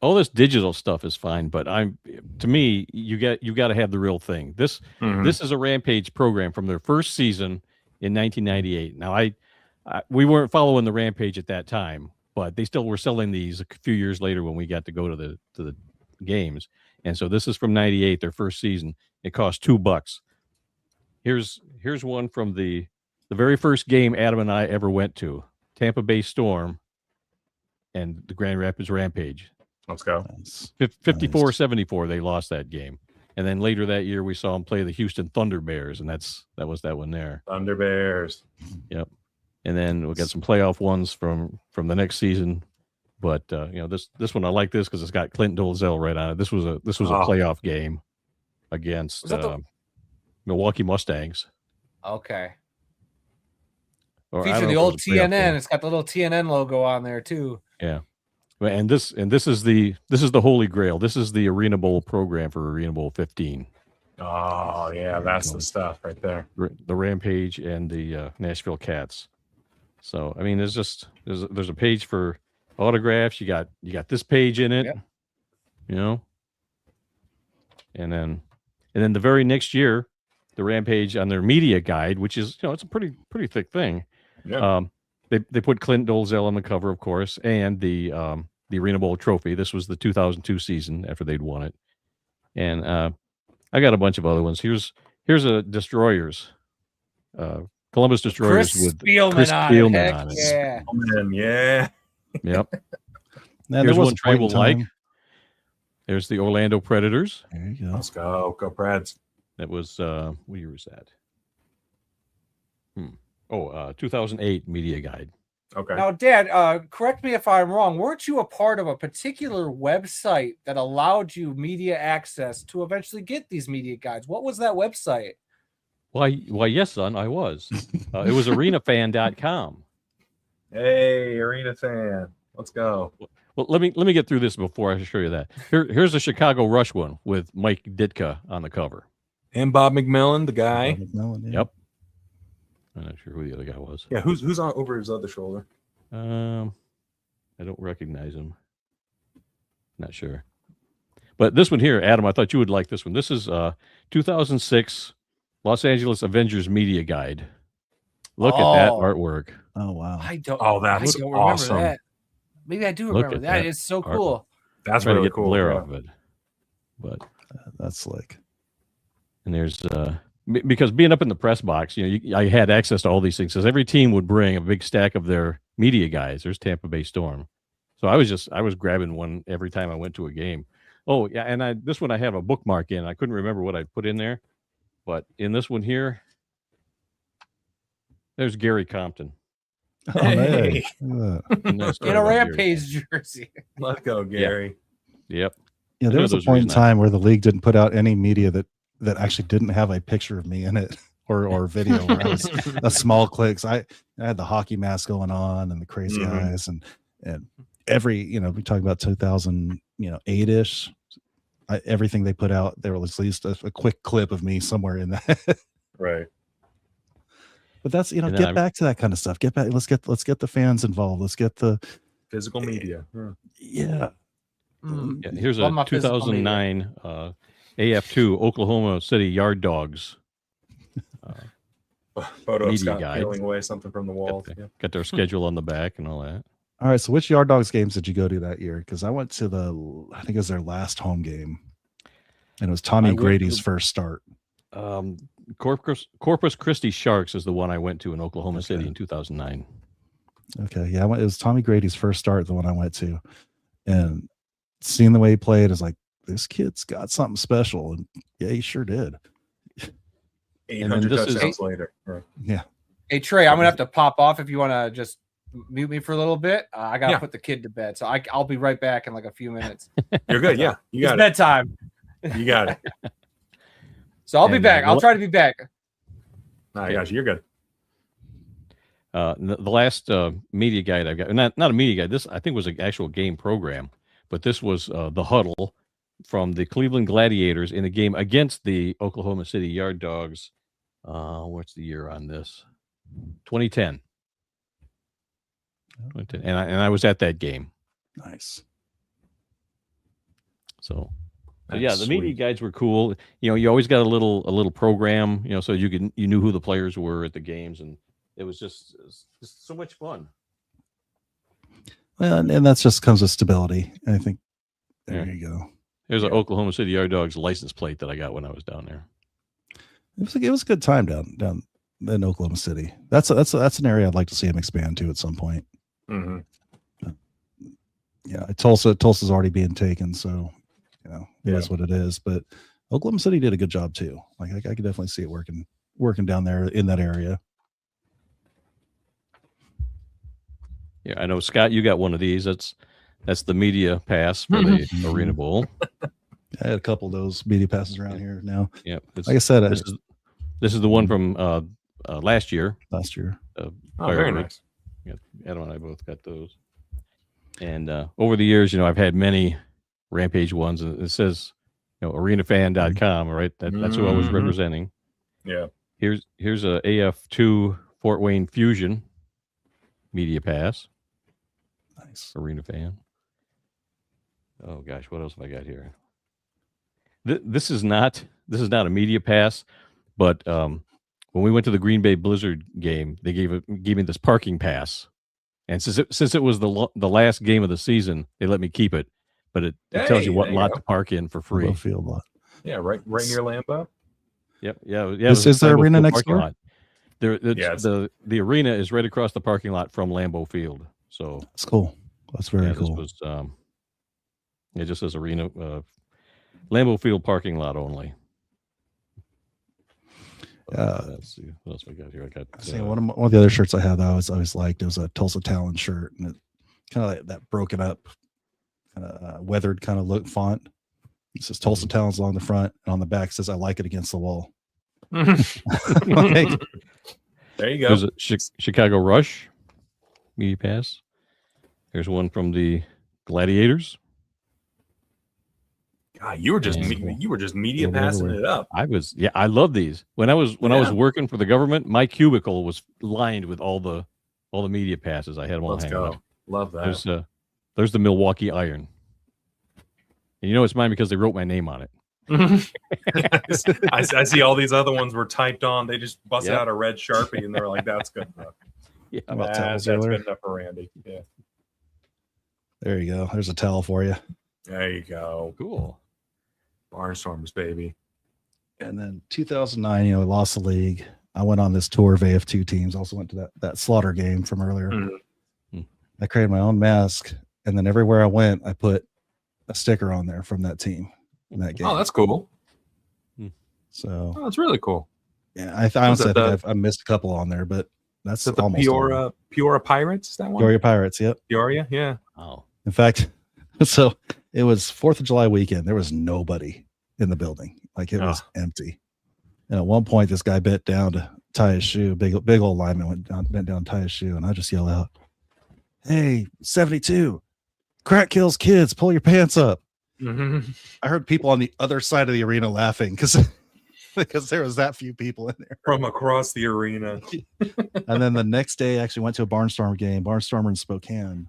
All this digital stuff is fine, but to me, you got to have the real thing. This is a Rampage program from their first season in 1998. Now, we weren't following the Rampage at that time, but they still were selling these a few years later when we got to go to the games. And so this is from 98, their first season. It cost $2. Here's one from the very first game Adam and I ever went to, Tampa Bay Storm and the Grand Rapids Rampage. Let's go. 54-74, they lost that game. And then later that year, we saw them play the Houston Thunder Bears, and that was that one there. Thunder Bears. Yep. And then we got some playoff ones from the next season. But this one, I like this because it's got Clint Dolezal right on it. This was a playoff game against Milwaukee Mustangs. Okay. Featuring the old TNN. It's got the little TNN logo on there too. Yeah. And this is the Holy Grail. This is the Arena Bowl program for Arena Bowl 15. Oh yeah, that's the stuff right there. The Rampage and the Nashville Cats. So I mean, there's a page for autographs. You got this page in it, and then the very next year, the Rampage on their media guide, which is it's a pretty thick thing. Yeah. They put Clint Dolezal on the cover, of course, and the the Arena Bowl trophy. This was the 2002 season after they'd won it. And I got a bunch of other ones. Here's a Destroyers. Columbus Destroyers Chris with Spielman Chris on Spielman it. Heck on it. yeah. Oh, man, yeah. Yep. Man, Here's there was one a Trey point will in like. time. There's the Orlando Predators. There you go. Let's go. Go Preds. That was what year was that? 2008 media guide. Okay. Now, Dad, correct me if I'm wrong. Weren't you a part of a particular website that allowed you media access to eventually get these media guides? What was that website? Why, yes, son, I was. It was arenafan.com. Hey, Arena Fan. Let's go. Well, let me get through this before I show you that. Here's a Chicago Rush one with Mike Ditka on the cover. And Bob McMillan, the guy. Bob McMillan, yeah. Yep. I'm not sure who the other guy was. Yeah, who's on over his other shoulder? I don't recognize him. Not sure. But this one here, Adam, I thought you would like this one. This is 2006 Los Angeles Avengers Media Guide. Look at that artwork. Oh, wow. I don't. That's I don't awesome. remember that. Maybe I do Look remember at that. that It's so art. cool. That's Trying to really get cool. the glare yeah. off of it. But That's slick. and there's because being up in the press box, I had access to all these things because every team would bring a big stack of their media guys. There's Tampa Bay Storm, so I was grabbing one every time I went to a game. Oh yeah, and this one I have a bookmark in. I couldn't remember what I put in there, but in this one here, there's Gary Compton. Oh, man. Nice In a Rampage jersey. Let's go, Gary. Yep. Yeah, there was a point in time where the league didn't put out any media that actually didn't have a picture of me in it or video. Where I was a small clicks. I had the hockey mask going on and the crazy eyes and every we talk about 2008-ish. Everything they put out, there was at least a quick clip of me somewhere in that. Right. But that's get back to that kind of stuff. Get back. Let's get the fans involved. Let's get the physical media. Yeah. Yeah, here's a 2009 AF2 Oklahoma City Yard Dogs photo of media Scott guide. peeling away something from the walls. Got their schedule on the back and all that. All right. So which Yard Dogs games did you go to that year? Because I went to I think it was their last home game. And it was Tommy Grady's first start. Corpus Christi Sharks is the one I went to in Oklahoma City in 2009. Okay. Yeah. It was Tommy Grady's first start, the one I went to. And seeing the way he played is like, this kid's got something special. And yeah, he sure did. 800 touchdowns later. Yeah. Hey, Trey, I'm going to have to pop off if you want to just mute me for a little bit. I got to put the kid to bed. So I'll be right back in like a few minutes. You're good. Yeah. You got it's bedtime. You got it. So I'll be back. I'll try to be back. No, I got you. You're good. The last media guide I've got, not a media guide. This I think was an actual game program, but this was the huddle from the Cleveland Gladiators in a game against the Oklahoma City Yard Dogs. What's the year on this? 2010. 2010. And I was at that game. Nice. So yeah, the media guides were cool. You always got a little program, so you knew who the players were at the games, and it was just so much fun. Well, and that's just comes with stability. I think there you go. There's an Oklahoma City Yard Dogs license plate that I got when I was down there. It was a good time down in Oklahoma City. That's an area I'd like to see him expand to at some point. Mm-hmm. Yeah, Tulsa's already being taken, so that's what it is. But Oklahoma City did a good job too. Like I could definitely see it working down there in that area. Yeah, I know, Scott, you got one of these. That's the media pass for the Arena Bowl. I had a couple of those media passes around here now. Yeah, like I said, this is the one from last year. Very nice. Yeah, Adam and I both got those. And over the years, I've had many Rampage ones, and it says, arenafan.com, right? That's who I was representing. Yeah. Here's a AF2 Fort Wayne Fusion media pass. Nice. Arena Fan. Oh gosh, what else have I got here? This is not a media pass, but when we went to the Green Bay Blizzard game, they gave me this parking pass, And since it was the last game of the season, they let me keep it. But it tells you what lot to park in for free. Field lot. Yeah, right near Lambeau. Yep. Yeah. Is there arena next door? Lot. The arena is right across the parking lot from Lambeau Field. So that's cool. That's very cool. This was, it just says arena, Lambeau Field parking lot only. Let's see what else we got here. I got one of the other shirts I had that I always liked. It was a Tulsa Talon shirt, and it kind of like that broken up, kind of weathered kind of look font. It says Tulsa Talons along the front, and on the back it says "I like it against the wall." Like, there you go. There's a Chicago Rush media pass. There's one from the Gladiators. God, you were just media passing it up. I love these. When I was working for the government, my cubicle was lined with all the media passes. I had them all hanging up. Love that. There's the Milwaukee Iron. And it's mine because they wrote my name on it. I see all these other ones were typed on. They just busted out a red Sharpie and they were like, that's good enough. Yeah, that's good enough for Randy. Yeah. There you go. There's a towel for you. There you go. Cool. Barnstormers, baby. And then 2009, we lost the league. I went on this tour of AF2 teams. Also went to that Slaughter game from earlier. Mm-hmm. I created my own mask, and then everywhere I went, I put a sticker on there from that team in that game. Oh, that's cool. So that's really cool. Yeah, I honestly think I missed a couple on there, but that's the Peoria Pirates. Is that one? Peoria Pirates. Yep. Peoria. Yeah. Oh. In fact, so it was 4th of July weekend. There was nobody in the building. Like it was empty. And at one point, this guy bent down to tie his shoe. Big old lineman bent down to tie his shoe, and I just yelled out, "Hey, 72, crack kills kids. Pull your pants up." Mm-hmm. I heard people on the other side of the arena laughing because there was that few people in there from across the arena. And then the next day, I actually went to a Barnstormer game, Barnstormer in Spokane,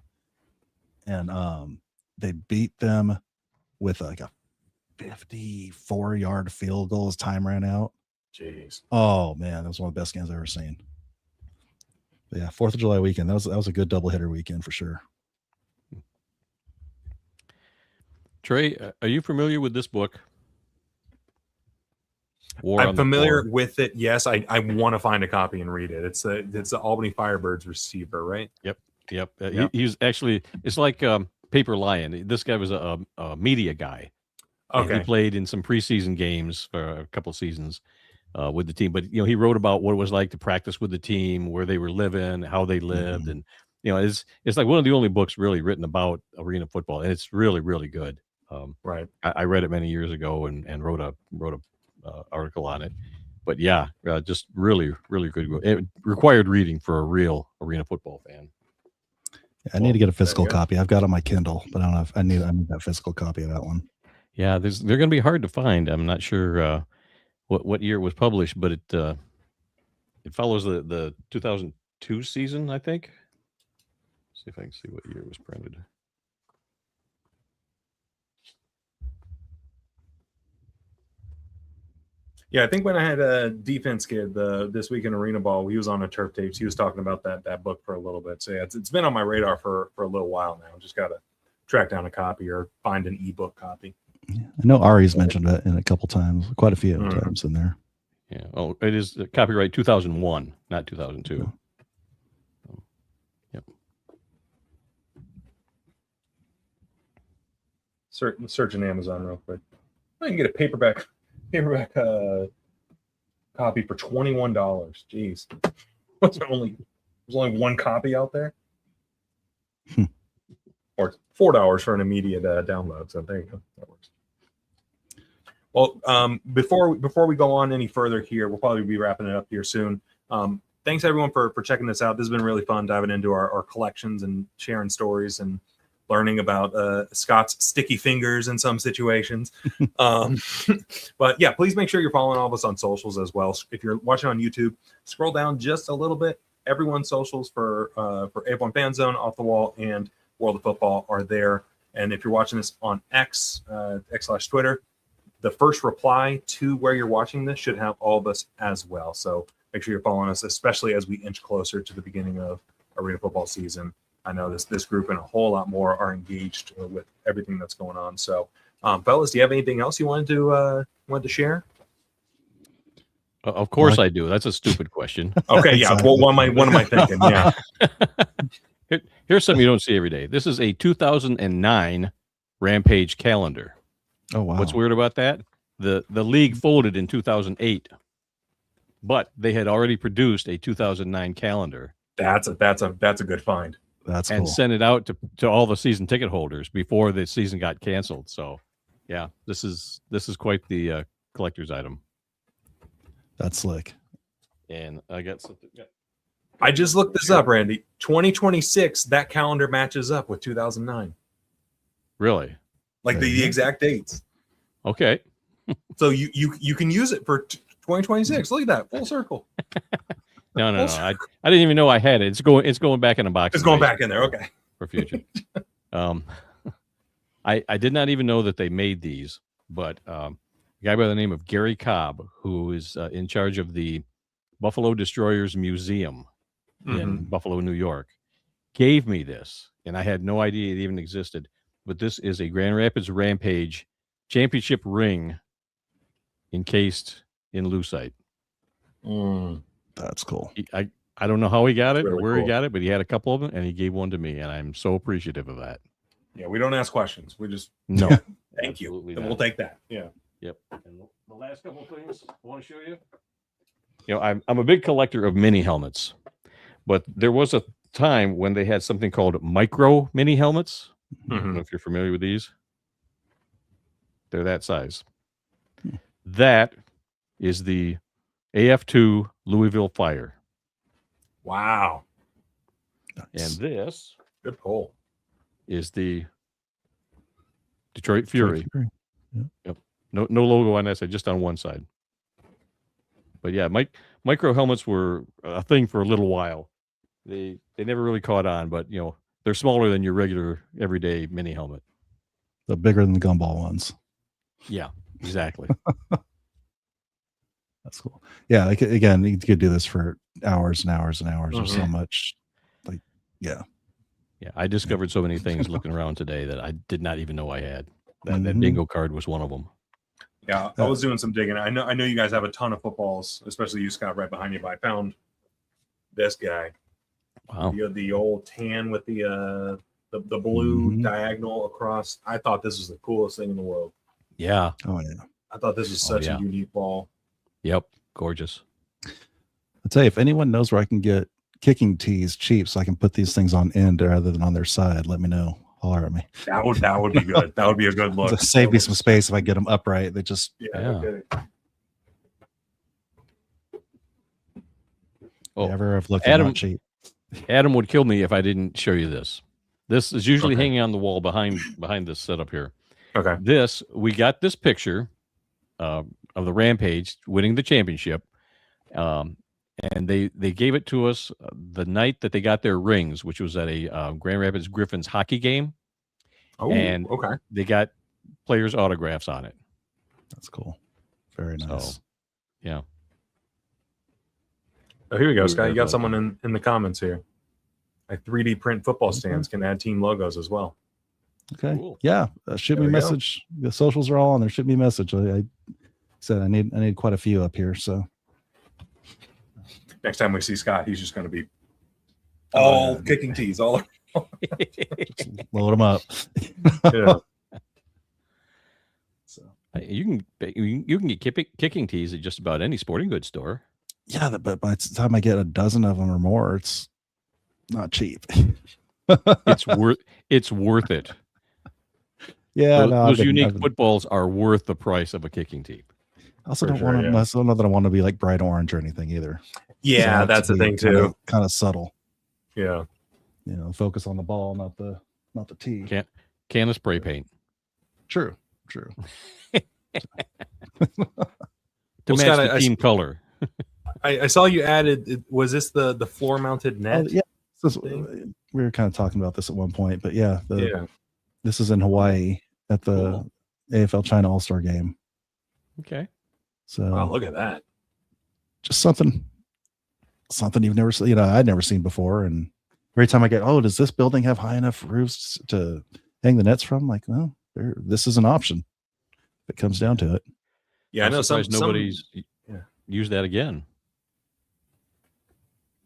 and they beat them with like a 54-yard field goal as time ran out. Jeez. Oh man, that was one of the best games I've ever seen. But yeah, 4th of July weekend. That was a good doubleheader weekend for sure. Trey, are you familiar with this book? I'm familiar with it. Yes, I want to find a copy and read it. It's the Albany Firebirds receiver, right? Yep. He's actually, it's like Paper Lion. This guy was a media guy. Okay. He played in some preseason games for a couple of seasons with the team, but he wrote about what it was like to practice with the team, where they were living, how they lived, and it's like one of the only books really written about arena football, and it's really, really good. Right. I read it many years ago and wrote a article on it, but just really, really good. It required reading for a real arena football fan. I need to get a physical copy. I've got it on my Kindle, but I don't know if I need that physical copy of that one. Yeah, they're going to be hard to find. I'm not sure what year it was published, but it follows the 2002 season, I think. Let's see if I can see what year it was printed. Yeah, I think when I had a defense kid this week in Arena Ball, he was on a Turf Tapes. He was talking about that book for a little bit. So yeah, it's been on my radar for a little while now. Just got to track down a copy or find an ebook copy. Yeah, I know Ari's mentioned it in a couple times, quite a few times in there. Yeah. Oh, it is copyright 2001, not 2002. Yep. Searching Amazon real quick. I can get a paperback copy for $21. Jeez. There's only one copy out there? Or $4 for an immediate download. So there you go. That works. Well, before we go on any further here, we'll probably be wrapping it up here soon. Thanks everyone for checking this out. This has been really fun diving into our collections and sharing stories and learning about Scott's sticky fingers in some situations. But yeah, please make sure you're following all of us on socials as well. If you're watching on YouTube, scroll down just a little bit. Everyone's socials for AF1 Fan Zone, Off the Wall, and World of Football are there. And if you're watching this on X/Twitter, the first reply to where you're watching this should have all of us as well. So make sure you're following us, especially as we inch closer to the beginning of arena football season. I know this group and a whole lot more are engaged with everything that's going on. So, fellas, do you have anything else you wanted to share? Of course I do. That's a stupid question. Okay, yeah. Exactly. Well, what am I thinking? Yeah. Here's something you don't see every day. This is a 2009 Rampage calendar. Oh wow. What's weird about that? The league folded in 2008, but they had already produced a 2009 calendar. That's a good find. That's and cool. sent it out to all the season ticket holders before the season got canceled. So, yeah, this is quite the collector's item. That's slick. And I got something. Yeah. I just looked this up, Randy. 2026. That calendar matches up with 2009. Really? Like the exact dates. Okay. So you can use it for 2026. Look at that, full circle. No. I didn't even know I had it. It's going back in a box. It's going back in there. Okay. For future. I did not even know that they made these, but a guy by the name of Gary Cobb, who is in charge of the Buffalo Destroyers Museum in Buffalo, New York, gave me this, and I had no idea it even existed. But this is a Grand Rapids Rampage championship ring encased in lucite. That's cool. I don't know how he got it Really or where cool. he got it, but he had a couple of them, and he gave one to me, and I'm so appreciative of that. Yeah, we don't ask questions. We just No, thank you. absolutely And not. we'll take that. Yeah. Yep. And the last couple of things I want to show you. You know, I'm a big collector of mini helmets, but there was a time when they had something called micro mini helmets. I don't know if you're familiar with these. They're that size. That is the AF2 Louisville Fire. Wow. And this Good pull. is the Detroit Fury. Yeah. Yep. No logo on that side, just on one side. But yeah, micro helmets were a thing for a little while. They never really caught on, but you know, they're smaller than your regular everyday mini helmet. The bigger than the gumball ones. Yeah, exactly. That's cool. Yeah, like, again, you could do this for hours and hours and hours. There's so much. Like, yeah. Yeah, I discovered so many things looking around today that I did not even know I had. That bingo card was one of them. Yeah, I was doing some digging. I know you guys have a ton of footballs, especially you, Scott, right behind you. But I found this guy. Wow. The old tan with the blue diagonal across. I thought this was the coolest thing in the world. Yeah. Oh yeah. I thought this was such a unique ball. Yep. Gorgeous. I'll tell you, if anyone knows where I can get kicking tees cheap so I can put these things on end rather than on their side, let me know. Holler at me. That would be good. That would be a good look. To save me some space if I get them upright. They just Okay. Oh, never have looked Adam, not cheap. Adam would kill me if I didn't show you this. This is usually hanging on the wall behind this setup here. Okay. We got this picture of the Rampage winning the championship. And they gave it to us the night that they got their rings, which was at a Grand Rapids Griffins hockey game. Oh, and okay. They got players' autographs on it. That's cool. Very nice. So, yeah. Oh, here we go, Scott. You got someone in the comments here. Like 3D print football stands can add team logos as well. Okay. Cool. Yeah. Shoot me a message. The socials are all on there. Shoot me a message. I said I need quite a few up here. So next time we see Scott, he's just going to be all kicking tees, all just load them up. yeah. So you can get kicking tees at just about any sporting goods store. yeah, but by the time I get a dozen of them or more, it's not cheap. It's worth it. Yeah, those unique footballs are worth the price of a kicking tee. I also don't want to. I don't know that I want to be like bright orange or anything either. Yeah, so that's the thing too. Kind of subtle. Yeah. You know, focus on the ball, not the tee. Can of spray paint. True. To match Scott, the team color. I saw you added. Was this the floor mounted net? Yeah. We were kind of talking about this at one point, but yeah, this is in Hawaii at the AFL China All-Star game. Okay. So wow, look at that. Just something you've never seen, I'd never seen before. And every time I get, oh, does this building have high enough roofs to hang the nets from? I'm like, well, this is an option if it comes down to it. Yeah, I know nobody's used that again.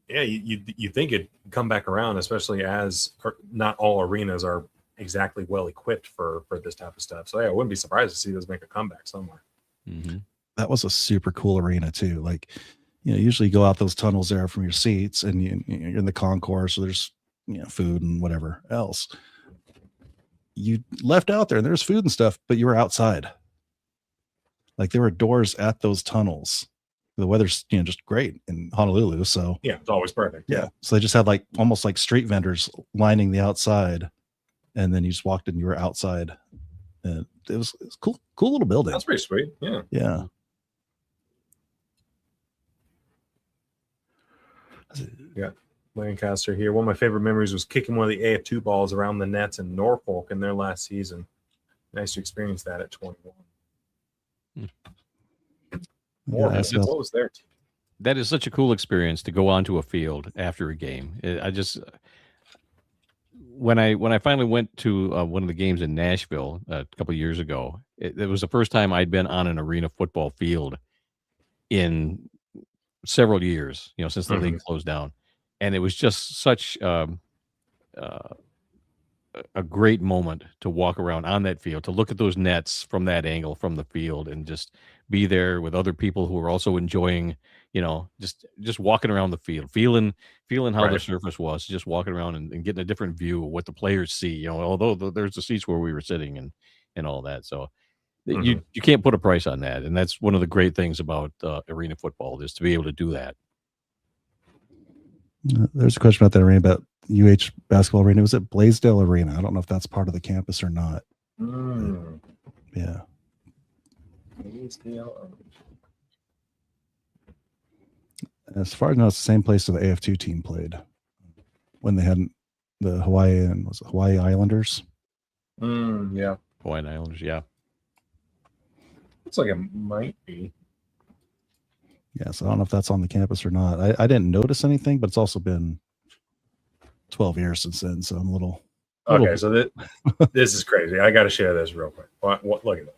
Yeah, you think it'd come back around, especially as not all arenas are exactly well equipped for this type of stuff. So yeah, I wouldn't be surprised to see those make a comeback somewhere. Mm-hmm. That was a super cool arena too. Like, usually you go out those tunnels there from your seats, and you're in the concourse, so there's food and whatever else. You left out there, and there's food and stuff, but you were outside. Like, there were doors at those tunnels. The weather's just great in Honolulu, so yeah, it's always perfect. Yeah, so they just had like almost like street vendors lining the outside, and then you just walked in, you were outside, and it was cool little building. That's pretty sweet. Yeah. Lancaster here. One of my favorite memories was kicking one of the AF2 balls around the nets in Norfolk in their last season. Nice to experience that at 21. What was there? That is such a cool experience to go onto a field after a game. When I finally went to one of the games in Nashville a couple of years ago, it was the first time I'd been on an arena football field in several years, since the league closed down. And it was just such a great moment to walk around on that field, to look at those nets from that angle from the field, and just be there with other people who are also enjoying, just walking around the field, feeling how the surface was, just walking around and getting a different view of what the players see, although there's the seats where we were sitting and all that. So you can't put a price on that. And that's one of the great things about arena football, is to be able to do that. There's a question about that arena, about UH basketball arena. Was it Blaisdell Arena? I don't know if that's part of the campus or not. Yeah. As far as I know, it's the same place that the AF2 team played when they had the Hawaii Islanders. Yeah. Hawaiian Islanders, yeah. Looks like it might be. Yeah, so I don't know if that's on the campus or not. I didn't notice anything, but it's also been 12 years since then, so I'm a little... Okay, so this is crazy. I got to share this real quick. Look at this.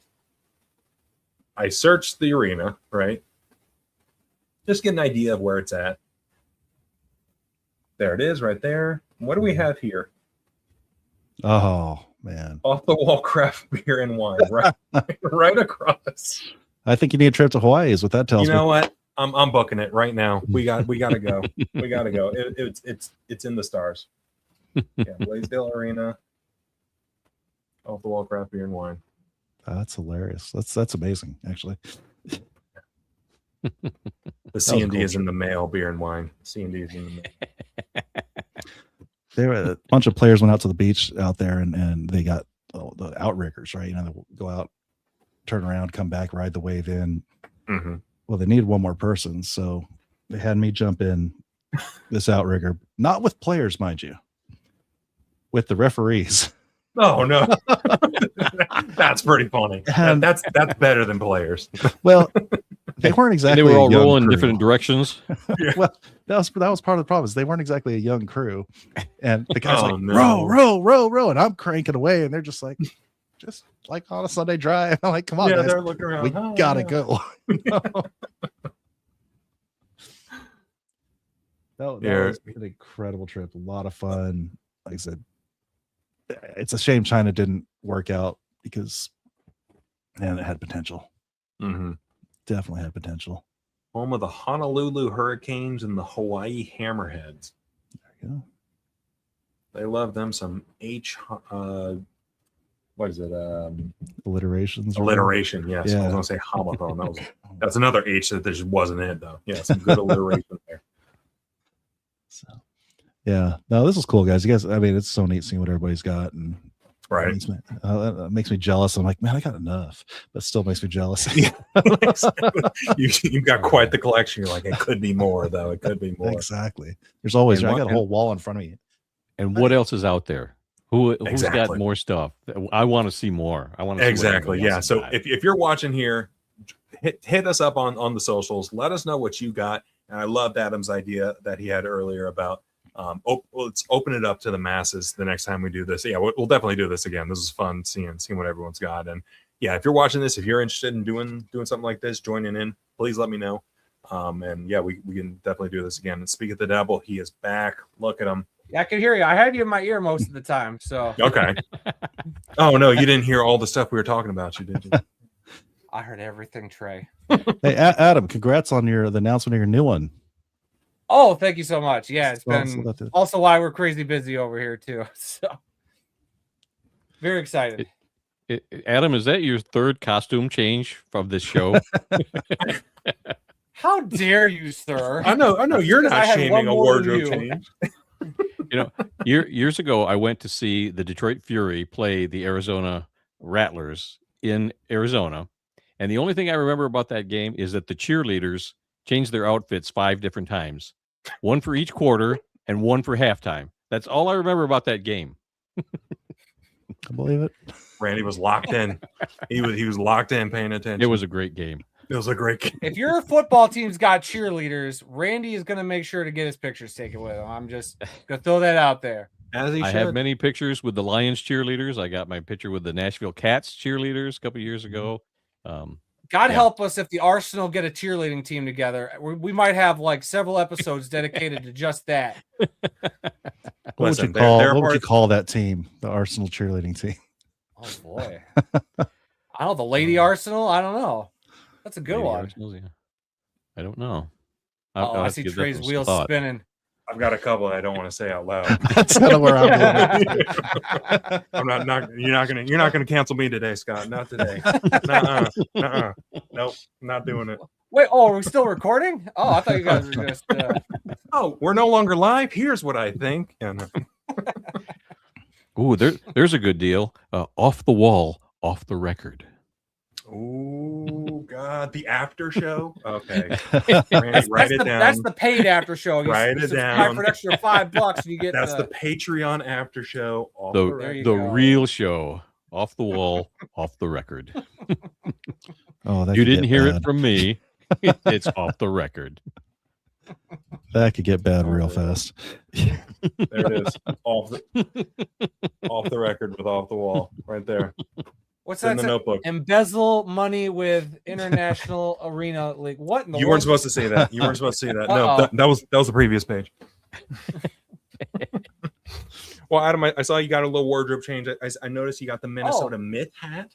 I searched the arena, right? Just get an idea of where it's at. There it is, right there. What do we have here? Oh, man. Off the wall craft beer and wine, right across. I think you need a trip to Hawaii, is what that tells me. You know what? I'm booking it right now. We got to go. We got to go. It's in the stars. Yeah, Blaisdell Arena. Off the wall craft beer and wine. That's hilarious. That's amazing, actually. The C&D is in the mail, beer and wine. C&D is in the mail. There were a bunch of players went out to the beach out there, and they got the outriggers, right? They go out, turn around, come back, ride the wave in. Well, they needed one more person, so they had me jump in this outrigger, not with players, mind you, with the referees. Oh no, that's pretty funny. That's better than players. Well, they weren't exactly. And they were all rolling in different directions. Yeah. Well, that was part of the problem. Is they weren't exactly a young crew, and the guys no. row, and I'm cranking away, and they're just like on a Sunday drive. I'm like, come on, guys, they're looking around. We gotta go. That was an incredible trip. A lot of fun. Like I said, it's a shame China didn't work out, because, man, it had potential. Definitely had potential. Home of the Honolulu Hurricanes and the Hawaii Hammerheads. There you go. They love them some what is it? Alliterations. Alliteration, yes. Yeah. I was going to say homophone. That's another H that there just wasn't in it, though. Yeah, some good alliteration there. So, yeah. No, this is cool, guys. You guys, I mean, it's so neat seeing what everybody's got, and it makes me jealous. I'm like, man, I got enough, but still makes me jealous. You've got quite the collection. You're like, it could be more, though. It could be more. Exactly. There's always. I got a whole wall in front of me. And what else is out there? Who's got more stuff? I want to see more. I want to see exactly. Yeah. So if you're watching here, hit us up on the socials. Let us know what you got. And I loved Adam's idea that he had earlier about let's open it up to the masses the next time we do this. Yeah, we'll definitely do this again. This is fun seeing what everyone's got. And yeah, if you're watching this, if you're interested in doing something like this, joining in, please let me know. And yeah, we can definitely do this again. And speak of the devil, he is back. Look at him. Yeah, I can hear you. I had you in my ear most of the time. So okay. Oh no, you didn't hear all the stuff we were talking about, did you? I heard everything, Trey. Hey, Adam, congrats on the announcement of your new one. Oh, thank you so much. Yeah, it's Well, been so also why we're crazy busy over here too. So very excited. Adam, is that your third costume change from this show? How dare you, sir? I know you're not shaming a wardrobe change. Years ago, I went to see the Detroit Fury play the Arizona Rattlers in Arizona. And the only thing I remember about that game is that the cheerleaders changed their outfits 5 different times, one for each quarter and one for halftime. That's all I remember about that game. I believe it. Randy was locked in. He was locked in, paying attention. It was a great game. It was a great game. If your football team's got cheerleaders, Randy is going to make sure to get his pictures taken with him. I'm just going to throw that out there. As he I should. have many pictures with the Lions cheerleaders. I got my picture with the Nashville Cats cheerleaders a couple years ago. God help us if the Arsenal get a cheerleading team together. We might have like several episodes dedicated to just that. What would you call that team? The Arsenal cheerleading team. Oh boy. I don't know, the Lady Arsenal. I don't know. That's a good Maybe one. Arsenal's, yeah. I don't know. I see Trey's wheels spinning. I've got a couple I don't want to say out loud. That's kind of where I'm going. You're not gonna cancel me today, Scott. Not today. Nope, not doing it. Wait, are we still recording? Oh, I thought you guys were just Oh, we're no longer live. Here's what I think. Ooh, there's a good deal. Off the wall, off the record. Oh God, the after show. Okay, Randy, write it down. That's the paid after show. Write it down for an extra $5, and you get. That's the Patreon after show. The real show, off the wall, off the record. Oh, you didn't hear it from me. It's off the record. That could get bad real fast. There it is. Off the record with off the wall, right there. What's in the notebook? Embezzle money with International Arena League. What in the You world? weren't supposed to say that. You weren't supposed to say that. No, that was the previous page. Well, Adam, I saw you got a little wardrobe change. I noticed you got the Minnesota Myth hat.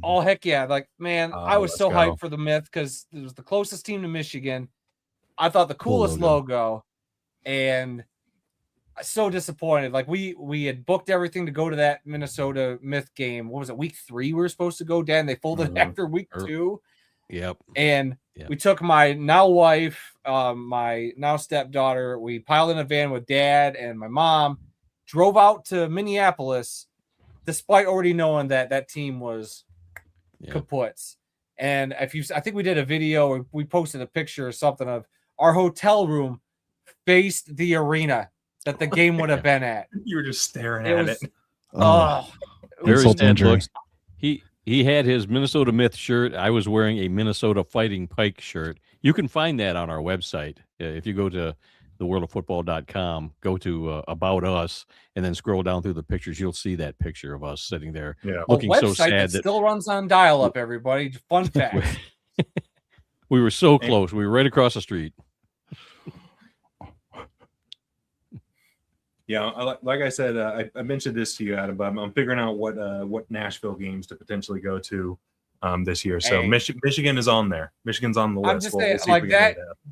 Oh heck yeah! Like man, I was so hyped for the Myth because it was the closest team to Michigan. I thought the coolest logo, and so disappointed. Like we had booked everything to go to that Minnesota Myth game. What was it? Week 3 we were supposed to go. Dan, they folded after week 2. Yep. And we took my now wife, my now stepdaughter. We piled in a van with Dad and my mom, drove out to Minneapolis, despite already knowing that team was kaputs. And I think we did a video, or we posted a picture or something of our hotel room faced the arena that the game would have been at. You were just staring at it. Very sad looks. He had his Minnesota Myth shirt. I was wearing a Minnesota Fighting Pike shirt. You can find that on our website. If you go to theworldoffootball.com, go to About Us, and then scroll down through the pictures, you'll see that picture of us sitting there looking so sad. That still runs on dial-up, everybody. Fun fact. We were so close. We were right across the street. Yeah, like I said, I mentioned this to you, Adam, but I'm figuring out what Nashville games to potentially go to this year. So Michigan is on there. Michigan's on the list. I'm just saying, like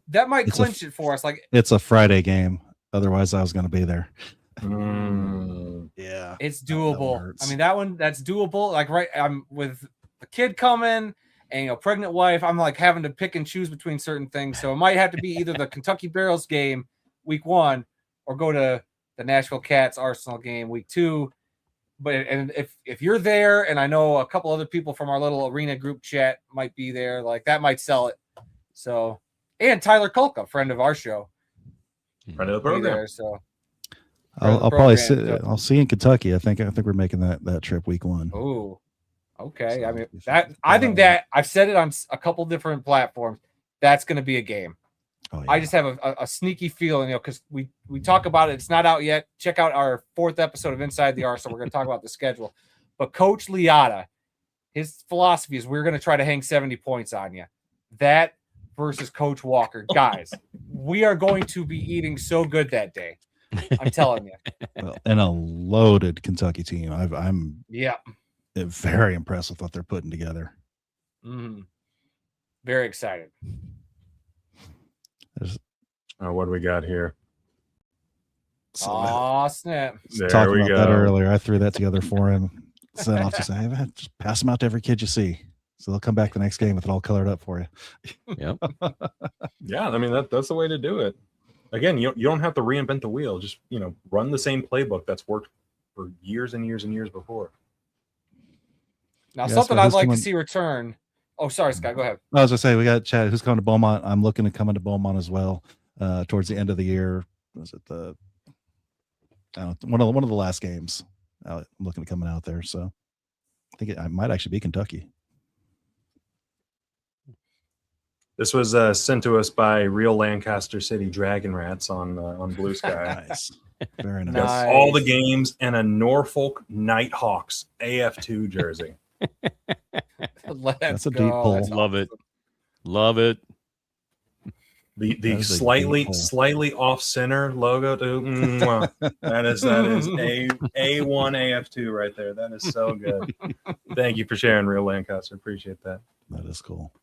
that might clinch it for us. Like it's a Friday game. Otherwise, I was going to be there. Yeah, it's doable. I mean, that's doable. Like I'm with the kid coming and pregnant wife. I'm like having to pick and choose between certain things. So it might have to be either the Kentucky Barrels game week 1 or go to the Nashville Cats Arsenal game week 2. But if you're there, and I know a couple other people from our little arena group chat might be there, like that might sell it. So, and Tyler Kulka, friend of our show, friend of the program. There, so I'll probably I'll see you in Kentucky. I think we're making that trip week 1. Oh, okay. I mean I think that I've said it on a couple different platforms. That's going to be a game. Oh, yeah. I just have a sneaky feeling, because we talk about it. It's not out yet. Check out our 4th episode of Inside the Arsenal. We're going to talk about the schedule. But Coach Liotta, his philosophy is we're going to try to hang 70 points on you. That versus Coach Walker. Guys, we are going to be eating so good that day. I'm telling you. Well, and a loaded Kentucky team. I'm very impressed with what they're putting together. Mm-hmm. Very excited. What do we got here? Oh, snap. Talking about that earlier. I threw that together for him. So I'll just say, hey, just pass them out to every kid you see. So they'll come back the next game with it all colored up for you. Yep. Yeah, I mean that's the way to do it. Again, you don't have to reinvent the wheel. Just run the same playbook that's worked for years and years and years before. Now, something I'd like to see return. Oh, sorry, Scott. Go ahead. I was gonna say we got Chad who's coming to Beaumont. I'm looking to come into Beaumont as well. Towards the end of the year. Was it one of the last games? I'm looking at coming out there. So I think I might actually be Kentucky. This was sent to us by Real Lancaster City Dragon Rats on Blue Sky. Nice. Very nice. Got all the games and a Norfolk Nighthawks AF2 jersey. That's a deep pull. That's Love it. Love it. The slightly off center logo too. That is A1 AF2 right there. That is so good. Thank you for sharing, Real Lancaster. Appreciate that. That is cool.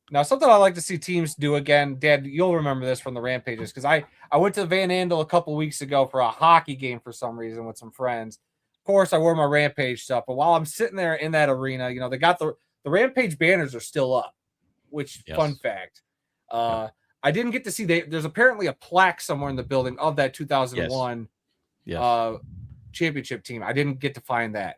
Now, something I like to see teams do again, Dad, you'll remember this from the Rampages, because I went to Van Andel a couple weeks ago for a hockey game for some reason with some friends. Of course, I wore my Rampage stuff, but while I'm sitting there in that arena, they got the Rampage banners are still up, which, fun fact. I didn't get to see, there's apparently a plaque somewhere in the building of that 2001 championship team. I didn't get to find that.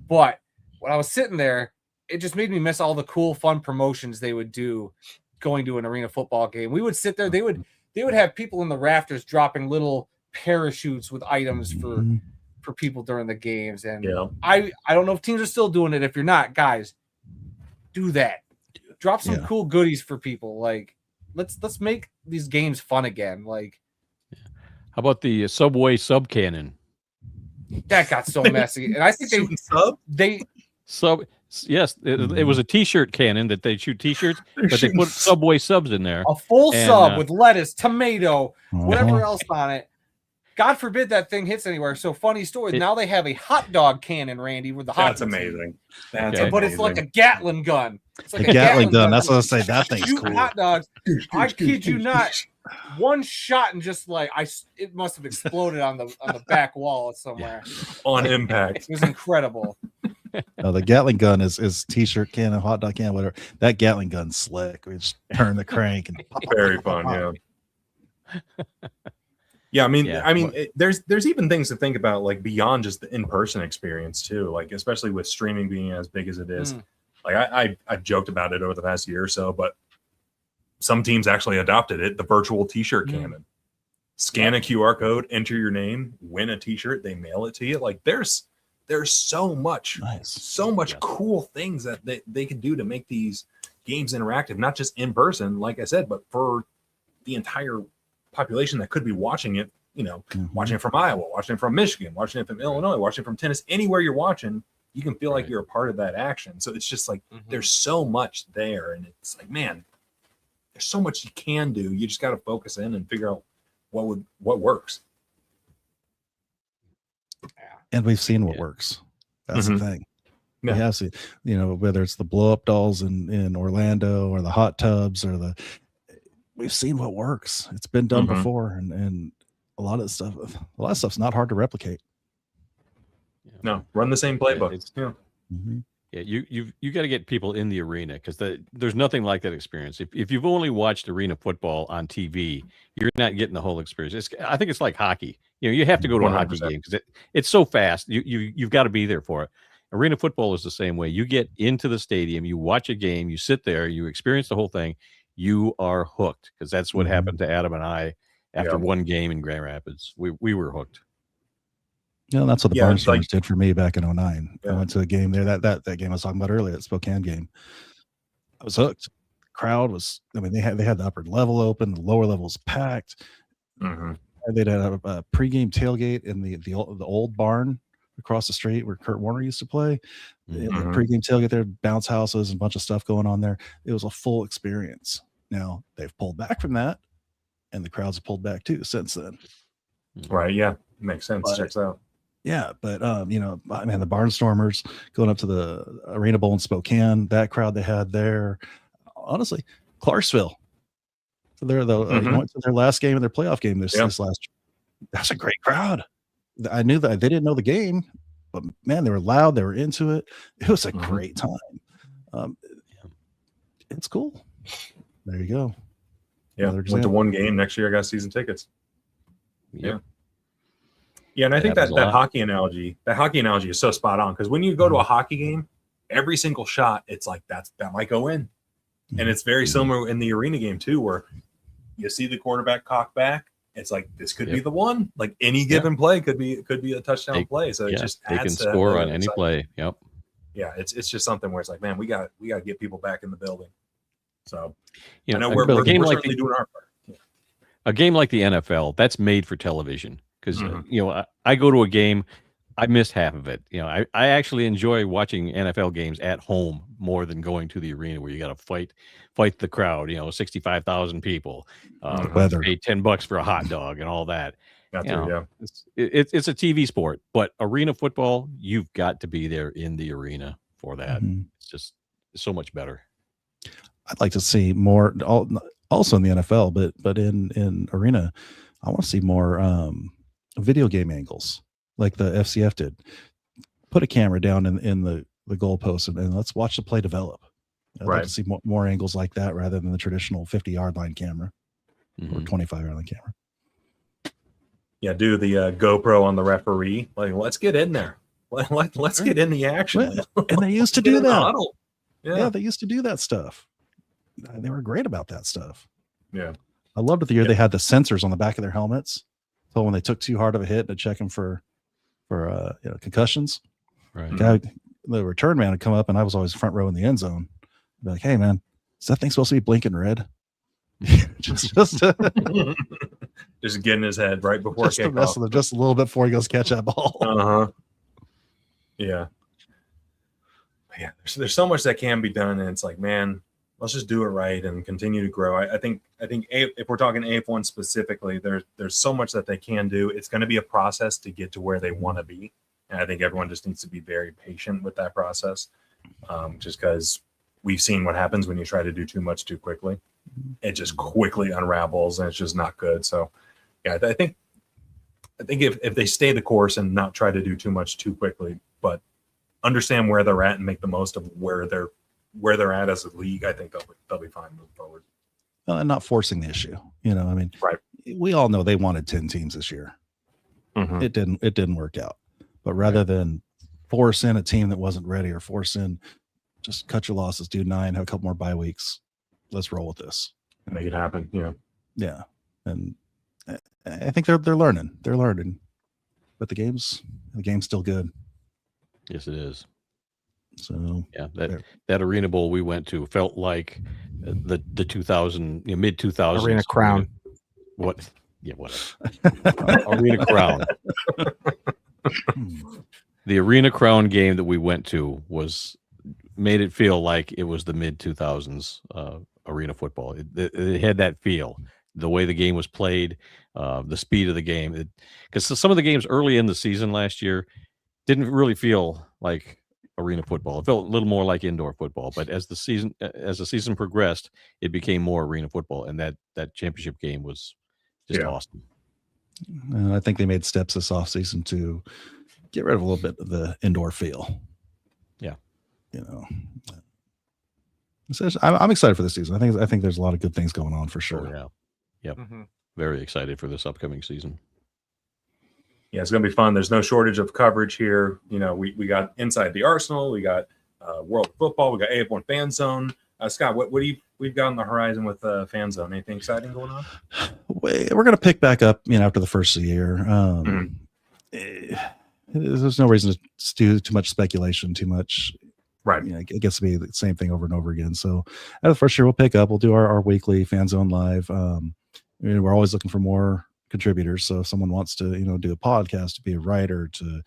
But when I was sitting there, it just made me miss all the cool, fun promotions they would do going to an arena football game. We would sit there. They would have people in the rafters dropping little parachutes with items for people during the games. And I don't know if teams are still doing it. If you're not, guys, do that. Drop some cool goodies for people. Like, let's make these games fun again. Like, how about the Subway sub cannon? That got so messy. And I think Yes, it was a T-shirt cannon that they shoot T-shirts, but they put Subway subs in there. A full sub with lettuce, tomato, whatever else on it. God forbid that thing hits anywhere. So funny story. Now they have a hot dog cannon, Randy, with the hot. That's amazing. But it's like a Gatling gun. It's like a Gatling gun. That's what I say. That thing's cool. Hot dogs. I kid you not. One shot and just like it must have exploded on the back wall somewhere. On impact. It was incredible. No, the Gatling gun is T-shirt cannon, hot dog cannon, whatever. That Gatling gun's slick. We just turn the crank and very fun. Yeah, I mean, there's even things to think about, like beyond just the in-person experience too. Like especially with streaming being as big as it is. Like I've joked about it over the past year or so, but some teams actually adopted it. The virtual T-shirt cannon. Scan a QR code, enter your name, win a T-shirt. They mail it to you. Like there's so much cool things that they can do to make these games interactive, not just in person, like I said, but for the entire population that could be watching it, watching it from Iowa, watching it from Michigan, watching it from Illinois, watching it from Tennessee, anywhere you're watching, you can feel like you're a part of that action. So it's just like, there's so much there. And it's like, man, there's so much you can do. You just got to focus in and figure out what works. And we've seen what works. That's the thing. We have seen, whether it's the blow up dolls in Orlando or the hot tubs or we've seen what works. It's been done before, and a lot of stuff's not hard to replicate. No, run the same playbook. Yeah, you got to get people in the arena because there's nothing like that experience. If you've only watched arena football on TV, you're not getting the whole experience. I think it's like hockey. You have to go to a 100%. Hockey game because it's so fast. You've got to be there for it. Arena football is the same way. You get into the stadium, you watch a game, you sit there, you experience the whole thing. You are hooked because that's what happened to Adam and I after one game in Grand Rapids. We were hooked. That's what the Barnstormers did for me back in 2009. I went to a game there. That game I was talking about earlier, that Spokane game. I was hooked. crowd was, I mean, they had the upper level open, the lower level was packed. Mm-hmm. They'd had a pregame tailgate in the old barn across the street where Kurt Warner used to play. They had the pregame tailgate there, bounce houses, and a bunch of stuff going on there. It was a full experience. Now they've pulled back from that, and the crowds have pulled back too since then. Right? Yeah, makes sense. But, checks out. Yeah, but you know, man, the Barnstormers going up to the Arena Bowl in Spokane, that crowd they had there, honestly, Clarksville. So they're went to their last game of their playoff game this last year. That's a great crowd. I knew that they didn't know the game, but man, they were loud. They were into it. It was a great time. It's cool. There you go. Yeah, went to one game. Next year I got season tickets. Yeah. Yeah, and I think that hockey analogy is so spot on, because when you go to a hockey game, every single shot, it's like that might go in. And it's very similar in the arena game too, where you see the quarterback cock back. It's like, this could be the one. Like any given play could be a touchdown play. So it just adds, they can score on any play. Yep. Yeah, it's just something where it's like, man, we got to get people back in the building. So you know, we're certainly doing our part. Yeah. A game like the NFL, that's made for television, because you know, I go to a game, I missed half of it. You know, I actually enjoy watching NFL games at home more than going to the arena, where you got to fight the crowd. You know, 65,000 people, pay $10 for a hot dog and all that. It's a TV sport, but arena football, you've got to be there in the arena for that. It's just so much better. I'd like to see more, also in the NFL, but in arena, I want to see more video game angles, like the FCF did. Put a camera down in the goalpost and let's watch the play develop. I'd like to see more angles like that rather than the traditional 50-yard line camera or 25-yard line camera. Yeah, do the GoPro on the referee. Like, let's get in there. Let's get in the action. And they used to do that. Yeah, they used to do that stuff. They were great about that stuff. Yeah. I loved it the year they had the sensors on the back of their helmets. So when they took too hard of a hit to check them for concussions, the return man would come up, and I was always front row in the end zone. I'd be like, hey man, is that thing supposed to be blinking red? just getting his head right before just to mess with him just a little bit before he goes catch that ball. Yeah. There's so much that can be done, and it's like, man, let's just do it right and continue to grow. I think if we're talking AF1 specifically, there's so much that they can do. It's going to be a process to get to where they want to be, and I think everyone just needs to be very patient with that process. Just because we've seen what happens when you try to do too much too quickly. It just quickly unravels, and it's just not good. So, yeah, I think if they stay the course and not try to do too much too quickly, but understand where they're at and make the most of where they're at as a league, I think they'll be fine moving forward. And not forcing the issue. You know, I mean, we all know they wanted 10 teams this year. It didn't work out. But rather than force in a team that wasn't ready, or force in, just cut your losses, do 9, have a couple more bye weeks. Let's roll with this. Make it happen. Yeah. Yeah. And I think they're learning. They're learning. But the game's still good. Yes, it is. So yeah, that Arena Bowl we went to felt like the 2000 mid 2000s Arena Crown. What? Yeah, what? Arena Crown. The Arena Crown game that we went to made it feel like it was the mid 2000s arena football. It had that feel. The way the game was played, the speed of the game. Because some of the games early in the season last year didn't really feel like arena football. It felt a little more like indoor football. But as the season progressed, it became more arena football, and that championship game was just awesome. And I think they made steps this offseason to get rid of a little bit of the indoor feel. Yeah, you know. So I'm excited for this season. I think there's a lot of good things going on for sure. Oh, yeah. Yep. Very excited for this upcoming season. Yeah, it's going to be fun. There's no shortage of coverage here. You know, we got Inside the Arsenal, we got World Football, we got AF1 Fan Zone. Scott, what do we've got on the horizon with Fan Zone? Anything exciting going on? We're going to pick back up, after the first of the year. There's no reason to do too much speculation, too much Right. You know, it gets to be the same thing over and over again. So the first year we'll pick up, we'll do our weekly Fan Zone Live. We're always looking for more contributors. So if someone wants to, do a podcast, to be a writer, to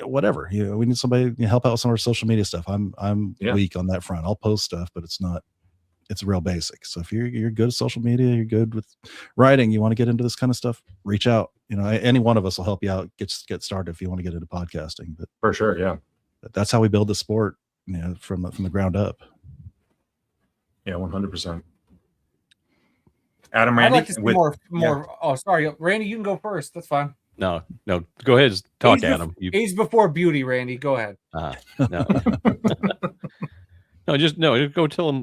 whatever, we need somebody to help out with some of our social media stuff. I'm weak on that front. I'll post stuff, but it's real basic. So if you're good at social media, you're good with writing, you want to get into this kind of stuff, reach out. Any one of us will help you out, get started if you want to get into podcasting. But for sure, yeah. That's how we build the sport, from the ground up. Yeah, 100%. Adam, Randy, I'd like to see more. Oh, sorry, Randy, you can go first. That's fine. No, go ahead. Talk, Adam. Age before beauty, Randy. Go ahead. No. Just go tell them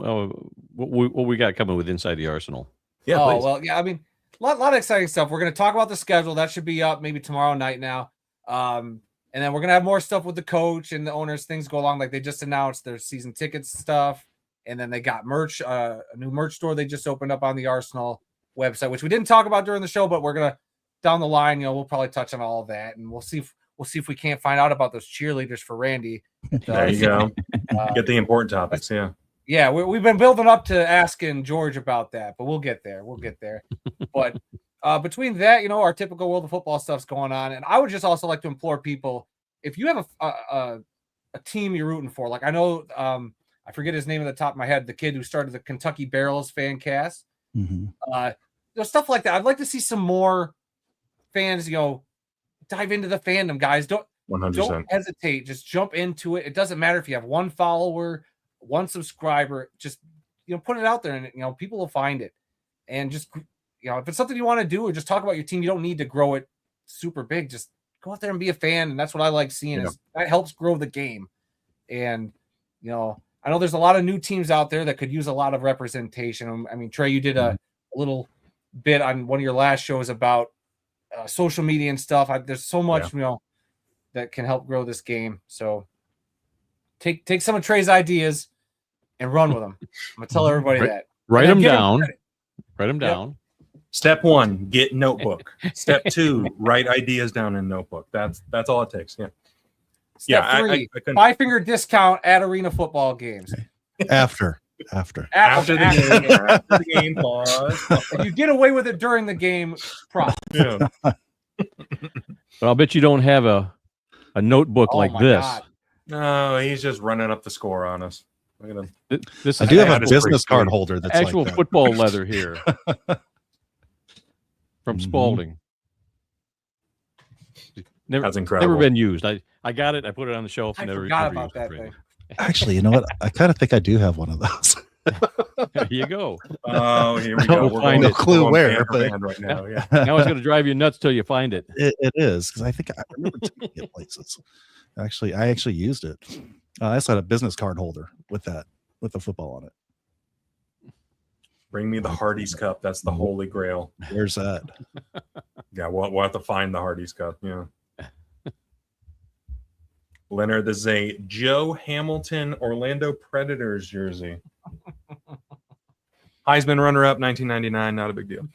what we got coming with Inside the Arsenal. Yeah. Please. Well, yeah. I mean, a lot of exciting stuff. We're going to talk about the schedule. That should be up maybe tomorrow night now. And then we're going to have more stuff with the coach and the owners. Things go along. Like they just announced their season tickets stuff. And then they got merch, a new merch store they just opened up on the Arsenal website, which we didn't talk about during the show, but we're going to down the line, we'll probably touch on all of that. And we'll see if we can't find out about those cheerleaders for Randy. There you go. Get the important topics. Yeah. Yeah. We've been building up to asking George about that, but we'll get there. But between that, our typical world of football stuff's going on. And I would just also like to implore people, if you have a team you're rooting for, like I know, I forget his name at the top of my head, the kid who started the Kentucky Barrels fan cast. Mm-hmm. Stuff like that. I'd like to see some more fans, dive into the fandom, guys. Don't 100%. Don't hesitate. Just jump into it. It doesn't matter if you have one follower, one subscriber. Just put it out there, and people will find it. And just if it's something you want to do, or just talk about your team, you don't need to grow it super big. Just go out there and be a fan, and that's what I like seeing. Is that helps grow the game. And I know there's a lot of new teams out there that could use a lot of representation. I mean, Trey, you did a little bit on one of your last shows about social media and stuff. There's so much, that can help grow this game. So take some of Trey's ideas and run with them. I'm gonna tell everybody that. Write them down. Write them down. Step 1, get notebook. Step 2, write ideas down in notebook. That's all it takes. Yeah. Step 3, I 5-finger discount at arena football games. After the game, pause. If you get away with it during the game, prop. Yeah. But I'll bet you don't have a notebook like this. God. No, he's just running up the score on us. Look at him. I do have a business card holder that's actual like football leather here from Spalding. That's incredible. Never been used. I got it. I put it on the shelf. I never forgot about that thing. Actually, you know what? I kind of think I do have one of those. There you go. Oh, here we go. We'll find no clue where, but right now. Yeah. Now it's going to drive you nuts till you find it. It is, because I think I remember taking it places. Actually, I actually used it. I also had a business card holder with the football on it. Bring me the Hardee's Cup. That's the holy grail. Where's that? Yeah, we'll have to find the Hardee's Cup. Yeah. Leonard, this is a Joe Hamilton Orlando Predators jersey. Heisman runner-up, 1999. Not a big deal.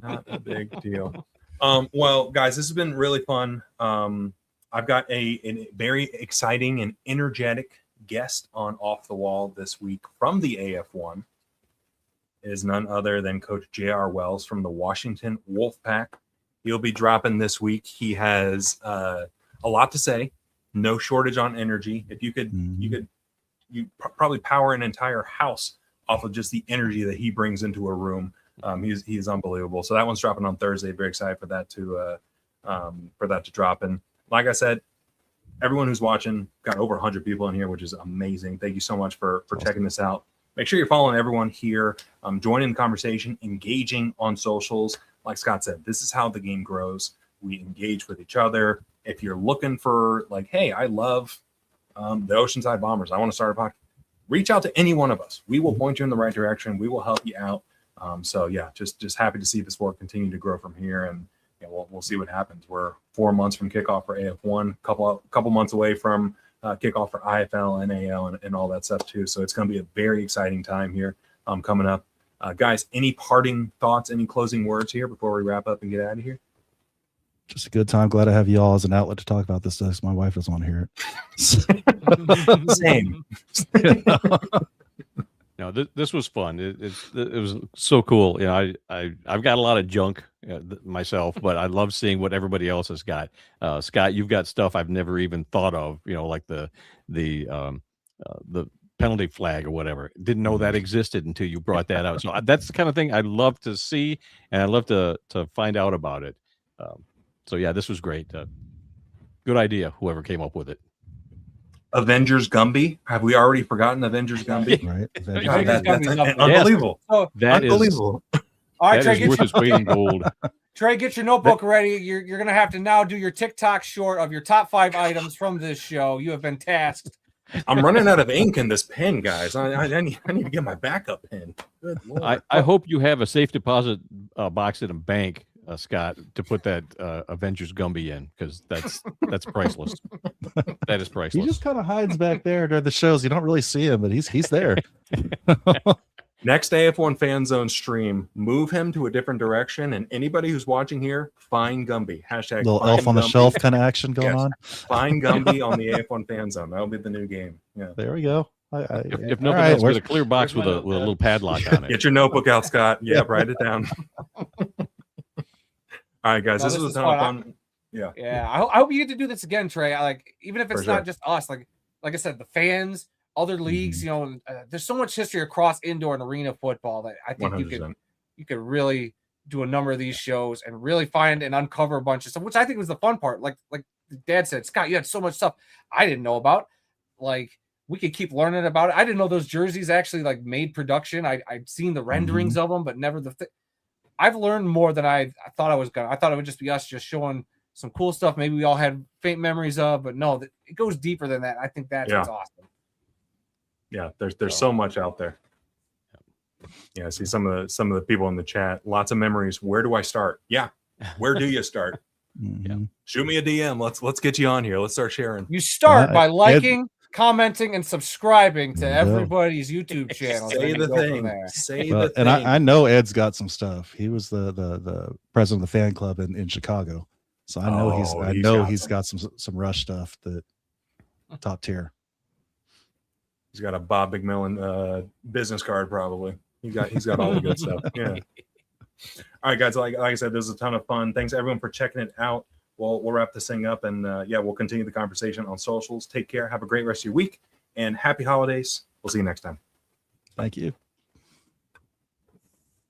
Not a big deal. Well, guys, this has been really fun. I've got a very exciting and energetic guest on Off the Wall this week from the AF1. It is none other than Coach J.R. Wells from the Washington Wolfpack. He'll be dropping this week. He has a lot to say. No shortage on energy. If you could, you probably power an entire house off of just the energy that he brings into a room. He's unbelievable. So that one's dropping on Thursday. Very excited for that to drop. And like I said, everyone who's watching, got over 100 people in here, which is amazing. Thank you so much for checking this out. Make sure you're following everyone here, joining the conversation, engaging on socials. Like Scott said, this is how the game grows. We engage with each other. If you're looking for like, hey, I love the Oceanside Bombers, I want to start a podcast, reach out to any one of us. We will point you in the right direction. We will help you out. So yeah, just happy to see the sport continue to grow from here, and we'll see what happens. We're 4 months from kickoff for AF1, couple months away from kickoff for IFL, NAL, and all that stuff too. So it's going to be a very exciting time here coming up. Guys, any parting thoughts, any closing words here before we wrap up and get out of here? Just a good time. Glad to have you all as an outlet to talk about this stuff. My wife doesn't want to hear it. Same. No, this was fun. It was so cool. You know, I've got a lot of junk myself, but I love seeing what everybody else has got. Scott, you've got stuff I've never even thought of. You know, like the penalty flag or whatever. Didn't know that existed until you brought that out. So that's the kind of thing I love to see, and I love to find out about it. So yeah, this was great. Good idea, whoever came up with it. Avengers Gumby. Have we already forgotten Avengers Gumby? Right. God, that's Gumby's unbelievable. So, That is Unbelievable. all right, that Trey, is worth its weight in gold. Trey, get your notebook ready. You're gonna have to now do your TikTok short of your top 5 items from this show. You have been tasked. I'm running out of ink in this pen, guys. I need to get my backup pen. Good Lord. I hope you have a safe deposit box in a bank, Scott, to put that Avengers Gumby in, because that's priceless. That is He priceless. just kind of hides back there during the shows. You don't really see him, but he's there. Next AF1 Fan Zone stream, move him to a different direction, and anybody who's watching here, find Gumby. Hashtag Little find elf on the Gumby. shelf kind of action going Yes. on. Find Gumby on the AF1 Fan Zone. That'll be the new game. Yeah. There we go. If all nothing right, else, where's- with a clear box with where's a my little padlock on it. Get your notebook out, Scott. Yeah, write it down. All right, guys. No, this this was is a ton of fun. fun. Yeah. Yeah, I hope you get to do this again, Trey. Even if it's For not sure. just us, like I said, the fans, other leagues. You know, there's so much history across indoor and arena football that I think 100%. you could really do a number of these shows and really find and uncover a bunch of stuff, which I think was the fun part. Like Dad said, Scott, you had so much stuff I didn't know about. Like we could keep learning about it. I didn't know those jerseys actually like made production. I'd seen the renderings of them, but never the thing. I've learned more than I thought I was gonna. I thought it would just be us just showing some cool stuff. Maybe we all had faint memories of, but no, it goes deeper than that. I think that's what's awesome. Yeah, there's so much out there. Yeah, I see some of the people in the chat. Lots of memories. Where do I start? Yeah, where do you start? Shoot me a DM. Let's get you on here. Let's start sharing. You start by liking, commenting, and subscribing to everybody's YouTube channel. Say the thing. Say the thing. And I know Ed's got some stuff. He was the president of the fan club in Chicago, so I know he's got some Rush stuff that top tier. He's got a Bob McMillan business card probably. He's got all the good stuff. Yeah. All right, guys. Like I said, this is a ton of fun. Thanks everyone for checking it out. We'll wrap this thing up, and we'll continue the conversation on socials. Take care. Have a great rest of your week, and happy holidays. We'll see you next time. Thank you.